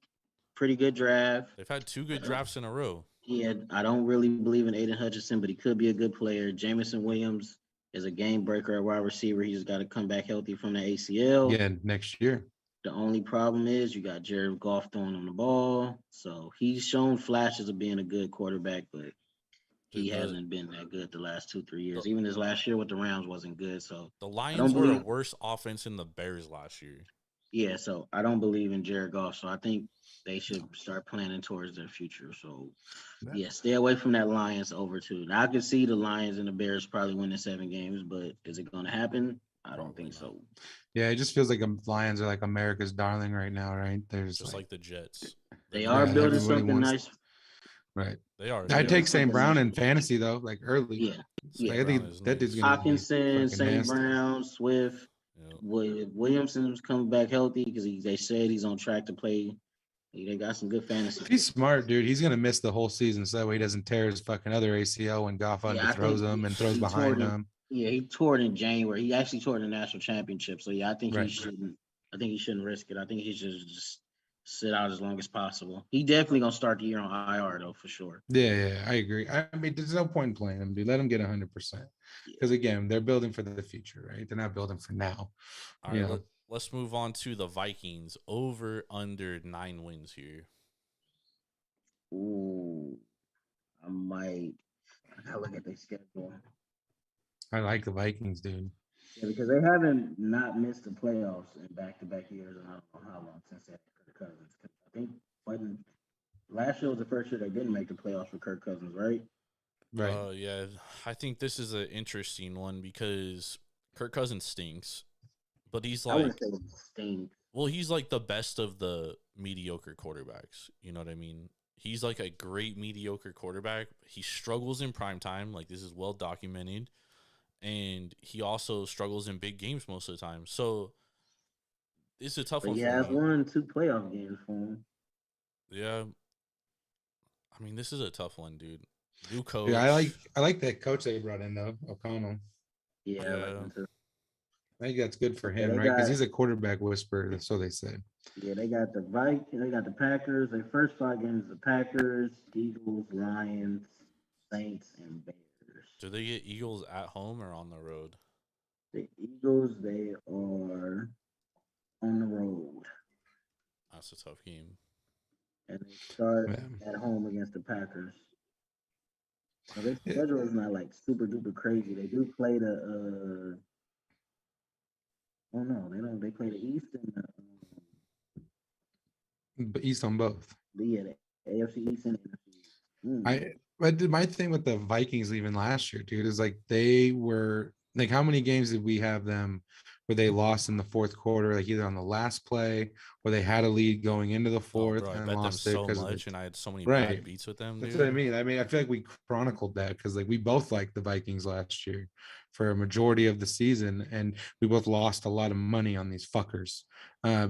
pretty good draft. They've had 2 good drafts in a row. Yeah, I don't really believe in Aiden Hutchinson, but he could be a good player. Jamison Williams is a game breaker at wide receiver. He just got to come back healthy from the ACL. Yeah, next year. The only problem is you got Jared Goff throwing on the ball. So he's shown flashes of being a good quarterback, but he hasn't been that good the last 2-3 years. Even his last year with the Rams wasn't good. So the Lions were a worse offense than the Bears last year. Yeah, so I don't believe in Jared Goff. So I think they should start planning towards their future. So, yeah, stay away from that Lions over 2. Now, I can see the Lions and the Bears probably winning 7 games, but is it going to happen? I don't think so. Yeah, it just feels like the Lions are like America's darling right now, right? There's just like the Jets. They are building something nice. Right. They are. I'd take St. Brown in fantasy, though, like early. Yeah. I think that dude's going to be Hawkinson, St. Brown, Swift. Williamson's coming back healthy because they said he's on track to play. They got some good fantasy. If he's smart, dude, he's gonna miss the whole season so that way he doesn't tear his fucking other ACL when Goff underthrows him and throws behind him. Yeah, he tore it in January. He actually tore it in the national championship. So yeah, I think he shouldn't. I think he shouldn't risk it. I think he should just sit out as long as possible. He definitely gonna start the year on IR though, for sure. Yeah, I agree. I mean, there's no point in playing him, dude. Let him get 100%. Because again, they're building for the future, right? They're not building for now. All right, let's move on to the Vikings. Over under 9 wins here. Ooh, I gotta look at their schedule. I like the Vikings, dude. Yeah, because they haven't not missed the playoffs in back-to-back years, and I don't know how long since that Kirk Cousins. I think last year was the first year they didn't make the playoffs for Kirk Cousins, right? Right. Yeah, I think this is an interesting one because Kirk Cousins stinks, but he's like, I wouldn't say stink. Well, he's like the best of the mediocre quarterbacks. You know what I mean? He's like a great mediocre quarterback. He struggles in prime time. Like, this is well documented. And he also struggles in big games most of the time. So it's a tough But one he for has me. won 2 playoff games for him. Yeah. I mean, this is a tough one, dude. New coach. Yeah, I like that coach they brought in though, O'Connell. Yeah, I like Yeah. him too. I think that's good for Yeah, him, they right? Because got- he's a quarterback whisperer, so they say. Yeah, they got the Vikings, they got the Packers. Their first 5 games: the Packers, Eagles, Lions, Saints, and Bears. Do they get Eagles at home or on the road? The Eagles, they are on the road, That's a tough game. and they start Yeah. at home against the Packers. So their Yeah. schedule is not like super duper crazy. They do play the oh no, they don't. They play the East and But East on both. the AFC East and NFC. My thing with the Vikings leaving last year, dude, is like they were like, how many games did we have them where they lost in the fourth quarter, like either on the last play or they had a lead going into the Oh, fourth bro, I and bet them lost it so because much, and I had so many Right. bad beats with them, dude. That's what I mean. I feel like we chronicled that because like we both liked the Vikings last year for a majority of the season, and we both lost a lot of money on these fuckers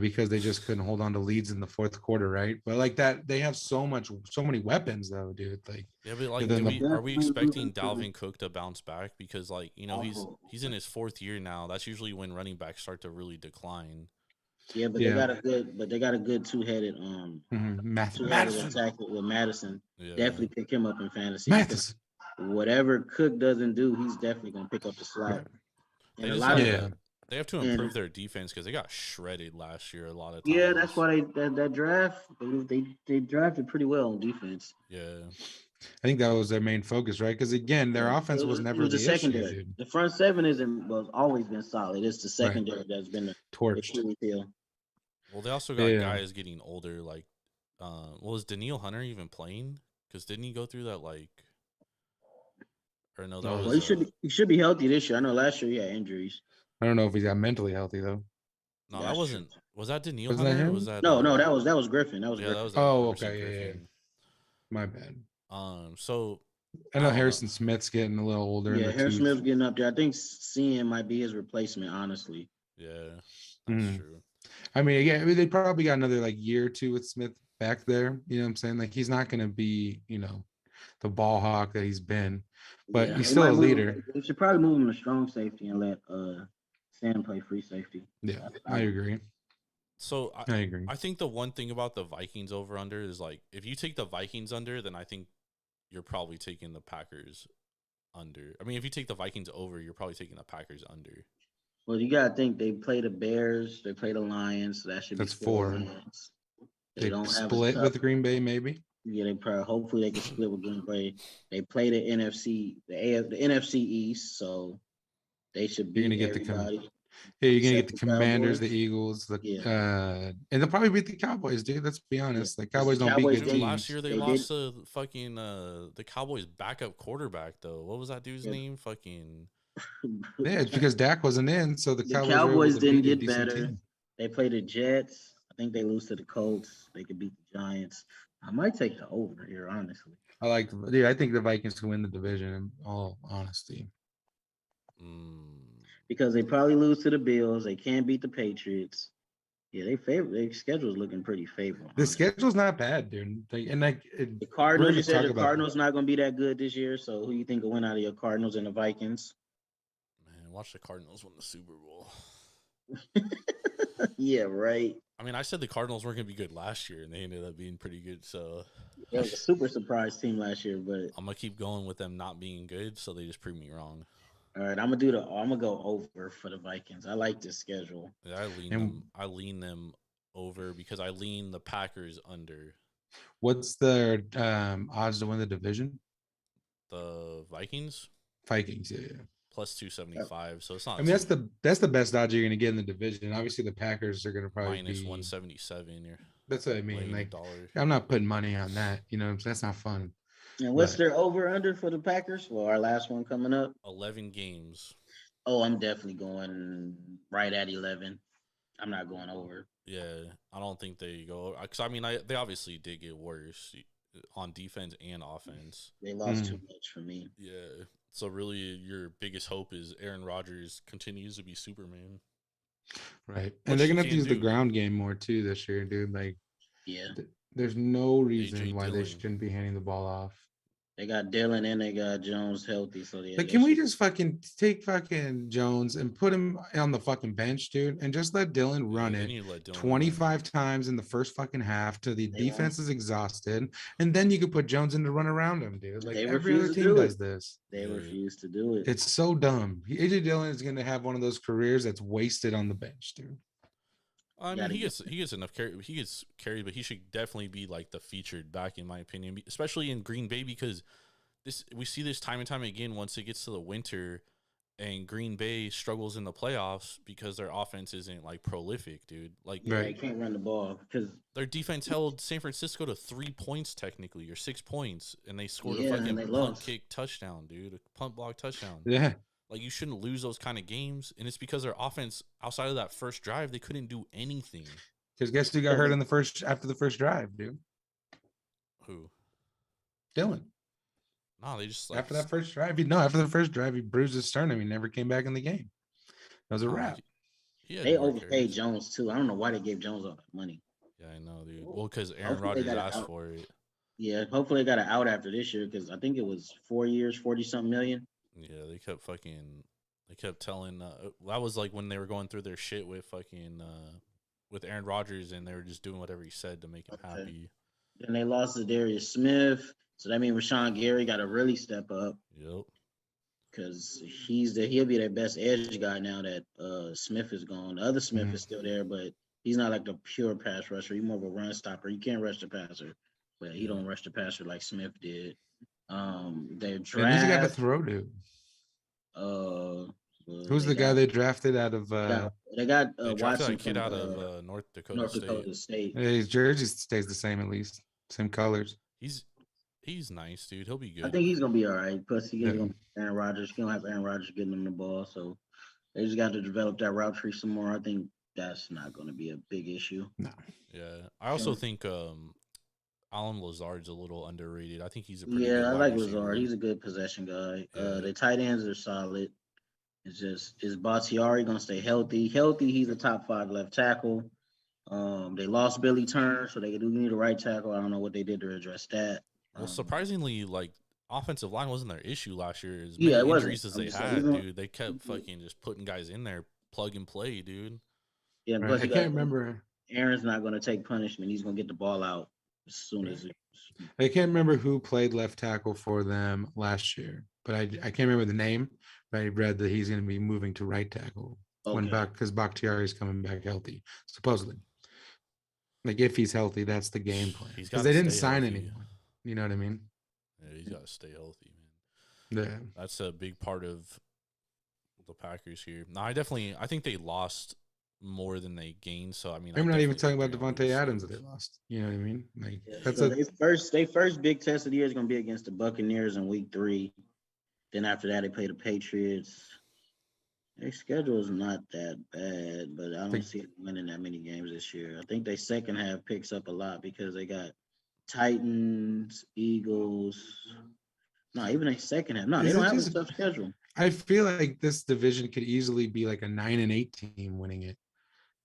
because they just couldn't hold on to leads in the fourth quarter, right? But like that, they have so many weapons though, dude. Like, Yeah, but like, then are we expecting Definitely Dalvin Cook to bounce back? Because like, you know, Oh. he's in his 4th year now. That's usually when running backs start to really decline. Yeah, but Yeah. they got a good two-headed Madison. attack with Madison. Yeah. Definitely pick him up in fantasy. Mathis. Whatever Cook doesn't do, he's definitely gonna pick up the slack. They And a just lot have of Yeah. they have to and- improve their defense because they got shredded last year a lot of times. yeah, that's why that draft they drafted pretty well on defense. Yeah. I think that was their main focus, right? Because again, their offense was never the the issue, secondary. dude. The front seven was always been solid. It's the secondary that's been the Torched. Achilles heel. Well, they also got Yeah. guys getting older. Like, was Daniil Hunter even playing? Because didn't he go through that like? Or no, that Oh, was. Well, he should be healthy this year. I know last year he had injuries. I don't know if he's got mentally healthy though. No, That's that wasn't. Was that Daniil Was that Hunter? Or him? was that No, that was Griffin. That was yeah, Griffin. that was. Oh, Everson okay, yeah. Griffin. My bad. So I I know don't Harrison Smith's getting a little older. in Yeah, the Harrison tooth. Smith's getting up there. I think CN might be his replacement, honestly. Yeah, that's Mhm. true. I mean, again, they probably got another like year or two with Smith back there. You know what I'm saying? Like he's not going to be, the ball hawk that he's been, but Yeah, he's they still might a move- leader. They should probably move him to strong safety and let Sam play free safety. Yeah, I agree. So I agree. I think the one thing about the Vikings over under is like if you take the Vikings under, then I think you're probably taking the Packers under. I mean, if you take the Vikings over, you're probably taking the Packers under. Well, you gotta think they play the Bears, they play the Lions, so that should That's be 4. wins. They don't have a split tough- with Green Bay, maybe. Yeah, they probably hopefully they can split with Green Bay. They play the NFC East, so they should You're beat gonna get everybody. Yeah, you're gonna get Except the the Commanders, Cowboys. the Eagles, Yeah. and they'll probably beat the Cowboys, dude. Let's be honest. Like The Cowboys don't beat Cowboys good did- teams. Last year they They lost to fucking the Cowboys backup quarterback though. What was that dude's Yeah. name? Fucking Yeah, it's because Dak wasn't in, so the The Cowboys, were able Cowboys to didn't beat a get decent better. team. They play the Jets. I think they lose to the Colts. They could beat the Giants. I might take the over here, honestly. I think the Vikings can win the division. In all honesty, Because they probably lose to the Bills. They can't beat the Patriots. Yeah, their schedule is looking pretty favorable. the honestly. schedule's not bad, dude. The Cardinals, gonna you said talk the about- Cardinals not going to be that good this year. So who you think will win out of your Cardinals and the Vikings? man, watch the Cardinals win the Super Bowl. Yeah, right. I mean, I said the Cardinals weren't gonna be good last year, and they ended up being pretty good. So It was a super surprise team last year, but I'm gonna keep going with them not being good, so they just prove me wrong. all right, I'm gonna go over for the Vikings. I like this schedule. Yeah, I lean them over because I lean the Packers under What's their odds to win the division? the Vikings Vikings, yeah. plus 275. So it's not. I mean, that's the best odds you're gonna get in the division. Obviously, the Packers are gonna probably minus be 177. You're That's what I mean. laying Like, $1. I'm not putting money on that. That's not fun. And what's Right. their over under for the Packers? Well, our last one coming up. 11 games. Oh, I'm definitely going right at 11. I'm not going over. Yeah, I don't think they go because I mean they obviously did get worse on defense and offense. They lost too much for me. Yeah, so really your biggest hope is Aaron Rodgers continues to be Superman. Right. Which And they're he gonna have to can use the do. ground game more too this year, dude. Like, Yeah, there's no reason AJ why they Dillon. shouldn't be handing the ball off. they got Dylan and they got Jones healthy, so yeah. Like, can we just fucking take fucking Jones and put him on the fucking bench, dude, and just let Dylan run They it need to let Dylan 25 times in the first fucking half till the They defense is exhausted, and then you could put Jones in to run around him, dude. Like, They every other refuse to team do it. does this. They Yeah. refuse to do it. It's so dumb. AJ Dillon is gonna have one of those careers that's wasted on the bench, dude. I mean, Gotta he get gets enough carry. He gets carried, but he should definitely be like the featured back, in my opinion, especially in Green Bay because we see this time and time again. Once it gets to the winter, and Green Bay struggles in the playoffs because their offense isn't like prolific, dude. Like Yeah, they can't run the ball because their defense held San Francisco to 3 points technically, or 6 points, and they scored Yeah, a and fucking they punt lost. kick touchdown, dude, a punt block touchdown. Yeah. Like, you shouldn't lose those kind of games, and it's because their offense, outside of that first drive, they couldn't do anything. Because guess who got hurt in after the first drive, dude? Who? Dylan. No, they just like After that first drive, after the first drive, he bruised his sternum. He never came back in the game. That was a wrap. they overpaid Jones too. I don't know why they gave Jones all that money. Yeah, I know, dude. Well, because Aaron Hopefully they Rodgers got it asked out. for it. Yeah, hopefully they got it out after this year because I think it was 4 years, 40-something million. Yeah, they kept telling. That was like when they were going through their shit with with Aaron Rodgers, and they were just doing whatever he said to make him happy. Then they lost to Darius Smith, so that means Rashawn Gary got to really step up. Yep. Because he'll be their best edge guy now that Smith is gone. The other Smith is still there, but he's not like the pure pass rusher. He's more of a run stopper. You can't rush the passer, but he don't rush the passer like Smith did. Their draft. And who's the guy to throw to? Who's the guy they drafted out of? They got They drafted Watson that kid from, out of North Dakota North Dakota State. His jersey stays the same, at least same colors. He's nice, dude. He'll be good. I think he's gonna be all right. Plus, he's gonna be Aaron Rodgers. You don't have Aaron Rodgers getting him the ball, so they just got to develop that route tree some more. I think that's not going to be a big issue. No. Yeah, I also think Alan Lazard's a little underrated. I think he's a pretty good I wide like receiver. Lazard. He's a good possession guy. Yeah. The tight ends are solid. It's just, is Bakhtiari going to stay healthy? He's a top 5 left tackle. They lost Billy Turner, so they do need a right tackle. I don't know what they did to address that. Well, surprisingly, like, offensive line wasn't their issue last year. As Yeah, many it injuries as wasn't. they I'm had, just saying. dude. They kept fucking just putting guys in there, plug and play, dude. Yeah, Right. plus I you can't got- remember. Aaron's not going to take punishment. He's going to get the ball out as soon as I can't remember who played left tackle for them last year, but I can't remember the name. But I read that he's going to be moving to right tackle because Bakhtiari is coming back healthy, supposedly. Like, if he's healthy, that's the game plan. Because they didn't sign anyone. You know what I mean? Yeah, he's got to stay healthy, man. Yeah. That's a big part of the Packers here. No, I think they lost more than they gained. So, I mean, I'm not even talking definitely about think Devontae they're Adams that gonna they lost. You know what I mean? Like, so their first big test of the year is going to be against the Buccaneers in week 3. Then after that, they play the Patriots. Their schedule is not that bad, but I don't see it winning that many games this year. I think their second half picks up a lot because they got Titans, Eagles. No, even their second half. No, they don't have a tough schedule. I feel like this division could easily be like a 9-8 team winning it.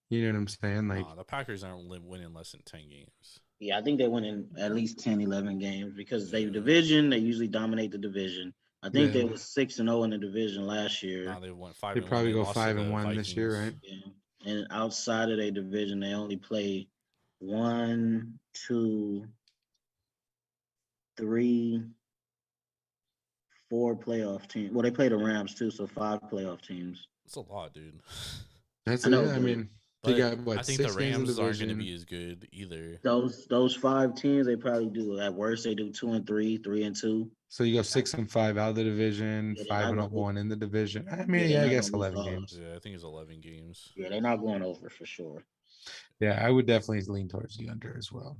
You know what I'm saying? Like, the Packers aren't winning less than 10 games. Yeah, I think they win in at least 10, 11 games because they usually dominate the division. I think they was 6-0 in the division last year. No, they went 5. They probably go 5-1 this year, right? Yeah. And outside of their division, they only play 1, 2, 3, 4 playoff teams. Well, they play the Rams too, so 5 playoff teams. That's a lot, dude. That's I know, it. I mean, But they got what? I think 6 the games in Rams aren't going to division. be as good either. Those 5 teams, they probably do at worst. They do 2-3, 3-2. So you go 6-5 out of the division, Yeah, they're not 5-1 in the division. I mean, they're I not guess gonna lose 11 all. games. Yeah, I think it's 11 games. Yeah, they're not going over for sure. Yeah, I would definitely lean towards the under as well.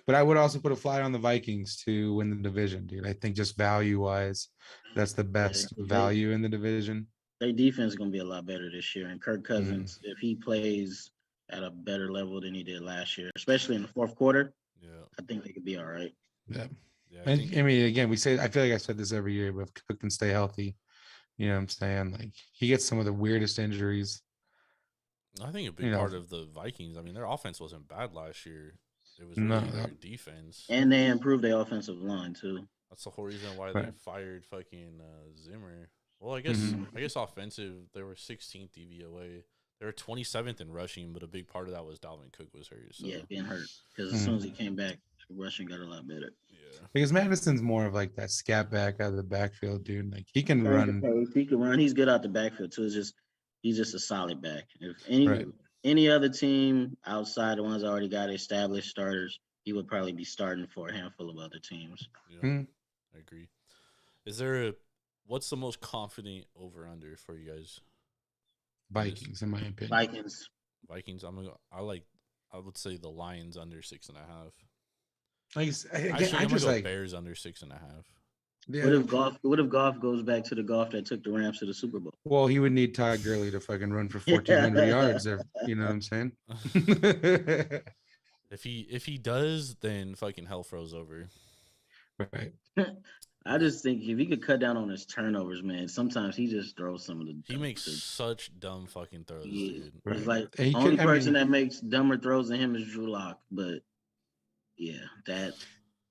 But I would also put a fly on the Vikings to win the division, dude. I think just value wise, that's the best value in the division. Their defense is gonna be a lot better this year. And Kirk Cousins, if he plays at a better level than he did last year, especially in the fourth quarter, I think they could be all right. Yeah. Yeah, And I mean, again, I feel like I said this every year, but if Cook can stay healthy, you know what I'm saying? Like, he gets some of the weirdest injuries. I think a big part of the Vikings, I mean, their offense wasn't bad last year. It was really their defense. And they improved their offensive line, too. That's the whole reason why they fired fucking Zimmer. Well, I guess offensive, they were 16th DVOA. They were 27th in rushing, but a big part of that was Dalvin Cook was hurt. So. Yeah, being hurt. Because as soon as he came back, rushing got a lot better. Yeah. Because Madison's more of like that scat back out of the backfield, dude. Like, he can run. He can run. He's good out the backfield, too. He's just a solid back. If any other team outside the ones that already got established starters, he would probably be starting for a handful of other teams. Yeah, I agree. What's the most confident over under for you guys? Vikings, in my opinion. Vikings. I would say the Lions under 6.5. I just like Bears under 6.5. Yeah. What if Goff goes back to the Goff that took the Rams to the Super Bowl? Well, he would need Todd Gurley to fucking run for 1,400 yards. You know what I'm saying? If he does, then fucking hell froze over. Right. I just think if he could cut down on his turnovers, man, sometimes he just throws some of the. He makes such dumb fucking throws, dude. It's like the only person that makes dumber throws than him is Drew Lock. But yeah, that.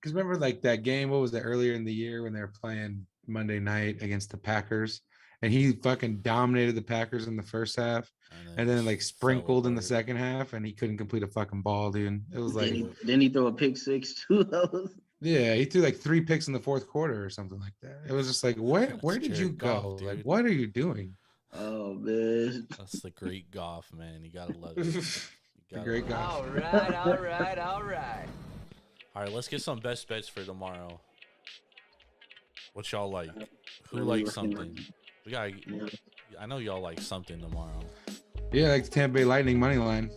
Because remember, like that game, what was it, earlier in the year when they were playing Monday night against the Packers, and he fucking dominated the Packers in the first half, and then like sprinkled in the second half, and he couldn't complete a fucking ball, dude. It was like. Then he threw a pick six too. Yeah, he threw like 3 picks in the fourth quarter or something like that. It was just like, where did you go? Goff, like, what are you doing? Oh man, that's the great Goff, man. You gotta love it. The great Goff. All right. All right, let's get some best bets for tomorrow. What y'all like? Who likes something? I know y'all like something tomorrow. Yeah, like the Tampa Bay Lightning money line.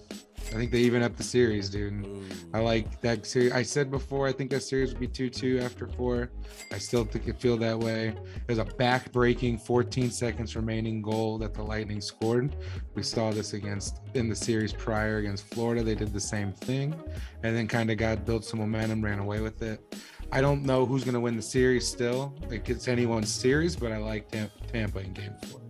I think they even up the series, dude. Ooh. I like that series. I said before, I think that series would be 2-2 after 4. I still think it feel that way. There's a back-breaking 14 seconds remaining goal that the Lightning scored. We saw this in the series prior against Florida. They did the same thing, and then kind of built some momentum, ran away with it. I don't know who's going to win the series still. Like, it's anyone's series, but I like Tampa in Game 4.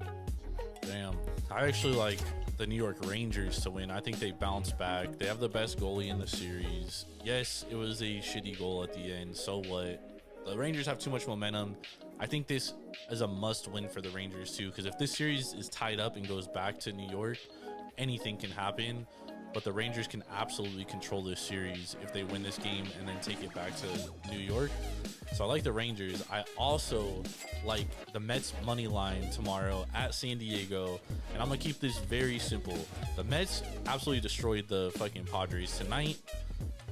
Damn. I actually like the New York Rangers to win. I think they bounce back. They have the best goalie in the series. Yes, it was a shitty goal at the end. So what? The Rangers have too much momentum. I think this is a must win for the Rangers too, because if this series is tied up and goes back to New York, anything can happen. But the Rangers can absolutely control this series if they win this game and then take it back to New York. So I like the Rangers. I also like the Mets money line tomorrow at San Diego. And I'm going to keep this very simple. The Mets absolutely destroyed the fucking Padres tonight.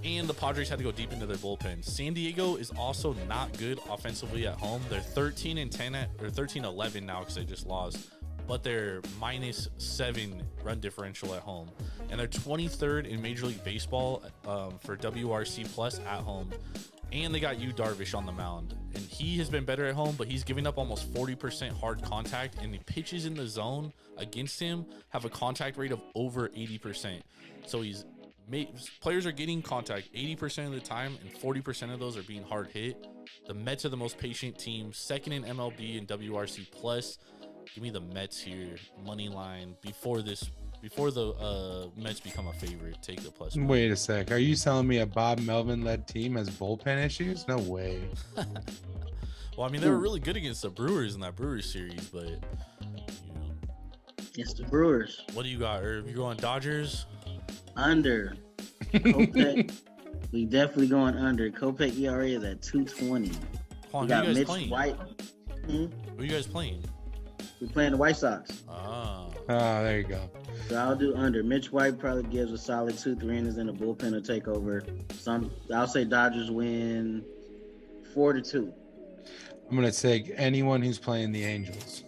And the Padres had to go deep into their bullpen. San Diego is also not good offensively at home. They're 13-10 or 13-11 now because they just lost. But they're -7 run differential at home. And they're 23rd in Major League Baseball for WRC plus at home. And they got Yu Darvish on the mound. And he has been better at home, but he's giving up almost 40% hard contact. And the pitches in the zone against him have a contact rate of over 80%. So players are getting contact 80% of the time, and 40% of those are being hard hit. The Mets are the most patient team, second in MLB and WRC plus. Give me the Mets here, money line before the Mets become a favorite. Take the plus. Wait a sec. Are you telling me a Bob Melvin led team has bullpen issues? No way. Well, I mean, they were really good against the Brewers in that Brewers series, but you know. It's the Brewers. What do you got, Irv? You going Dodgers? Under. Kopech. We definitely going under. Kopech ERA is at 2.20. Who got you guys Mitch playing? White. Who are you guys playing? We're playing the White Sox. Oh, there you go. So I'll do under. Mitch White probably gives a solid 2-3 innings in the bullpen to take over. I'll say Dodgers win 4-2. I'm gonna take anyone who's playing the Angels.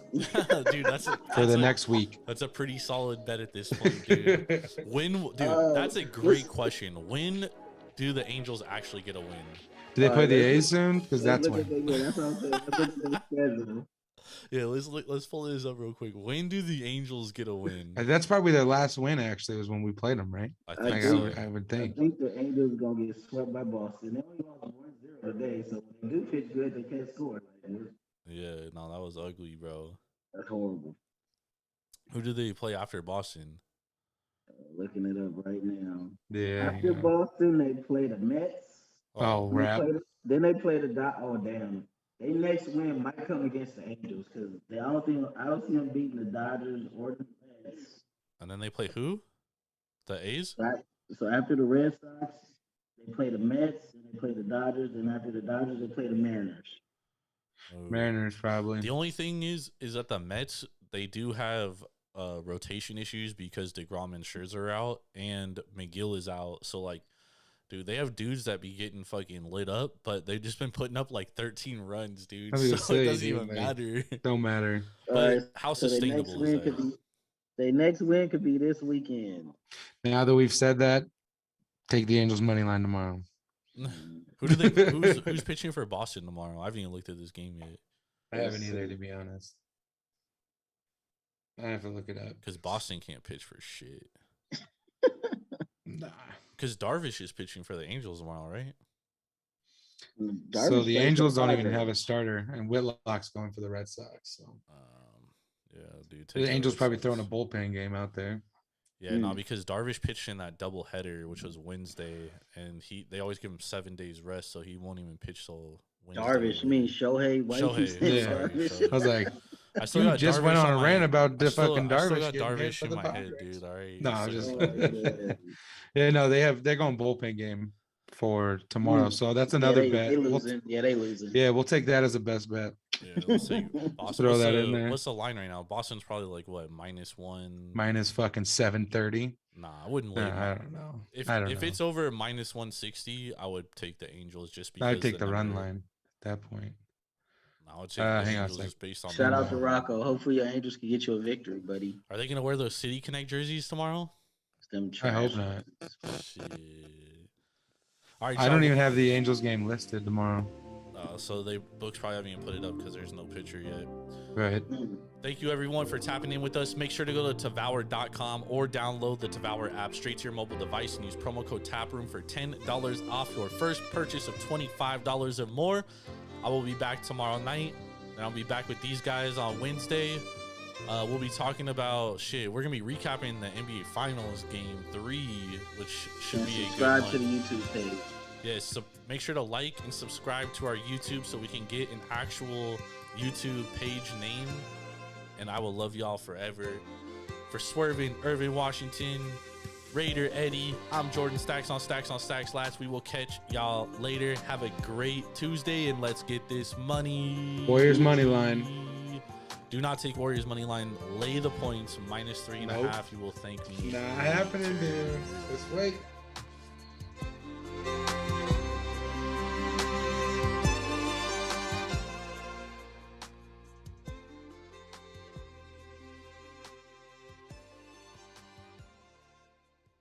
Dude, that's next week. That's a pretty solid bet at this point, dude. That's a great question. When do the Angels actually get a win? Do they play the A's soon? Because that's when. That's what I'm saying. Yeah, let's pull this up real quick. When do the Angels get a win? That's probably their last win. Actually, was when we played them, right? I I think think- so. I would I think. think the Angels gonna get swept by Boston. They only lost 1-0 today, so when they do pitch good, they can't score. Yeah, no, that was ugly, bro. That's horrible. Who did they play after Boston? Looking it up right now. Yeah. After Boston, they play the Mets. Oh, Then they rap. play the- Then they play the Dot. Oh damn! They next win might come against the Angels because I don't see them beating the Dodgers or the Mets. And then they play who? The A's? So after the Red Sox, they play the Mets, and they play the Dodgers, and after the Dodgers, they play the Mariners. Oh. Mariners probably. The only thing is that the Mets, they do have rotation issues because DeGrom and Scherzer are out and McGill is out. So like, dude, they have dudes that be getting fucking lit up, but they've just been putting up like 13 runs, dude. I was So gonna say, it doesn't dude, even like, matter. Don't matter. But how So their next sustainable win is could that? be their next win could be this weekend. Now that we've said that, take the Angels money line tomorrow. Who's pitching for Boston tomorrow? I haven't even looked at this game yet. I haven't either, to be honest. I have to look it up. Because Boston can't pitch for shit. Nah. Because Darvish is pitching for the Angels tomorrow, right? So the Angels don't even have a starter, and Whitlock's going for the Red Sox. So Yeah, dude. the Angels probably throwing a bullpen game out there. Yeah, no, because Darvish pitched in that double header, which was Wednesday, and they always give him 7 days rest, so he won't even pitch till Wednesday. Darvish, you mean Shohei? Why you keep Shohei, saying yeah. sorry, Darvish? sorry. I was like, I still you got just Darvish went on a my- rant about the I still- fucking I still Darvish. got getting hit Darvish for in the my head, Padres. dude. All right. No, I'm So- just yeah, no, they're going bullpen game for tomorrow, so that's another bet. They We'll- losing. They losing. yeah, we'll take that as a best bet. Yeah, let's see. Boston, Throw what's that the, in there. What's the line right now? Boston's probably like what, -1? Minus fucking 730. Nah, I wouldn't lay. I don't know. If I don't if know. it's over -160, I would take the Angels just because. I'd take the run number. line at that point. No, I would take the hang on a Angels sec. just based on. Shout the out to number. Rocco. Hopefully your Angels can get you a victory, buddy. Are they gonna wear those City Connect jerseys tomorrow? It's them I hope trash. not. Shit. All right, I don't John, even have the Angels game listed tomorrow. So they books probably haven't even put it up because there's no picture yet. Right. Thank you everyone for tapping in with us. Make sure to go to Tavour.com or download the Tavour app straight to your mobile device and use promo code Taproom for $10 off your first purchase of $25 or more. I will be back tomorrow night, and I'll be back with these guys on Wednesday. We'll be talking about shit. We're gonna be recapping the NBA Finals Game 3, which should be a good Subscribe one. to the YouTube page. Yes, so make sure to like and subscribe to our YouTube so we can get an actual YouTube page name. And I will love y'all forever. For Swerving, Ervin Washington, Raider Eddie, I'm Jordan Stacks on Stacks Lats. We will catch y'all later. Have a great Tuesday and let's get this money. Warriors money line. Do not take Warriors money line. Lay the points -3.5. Nope. You will thank me. Not happening, dude. Let's wait.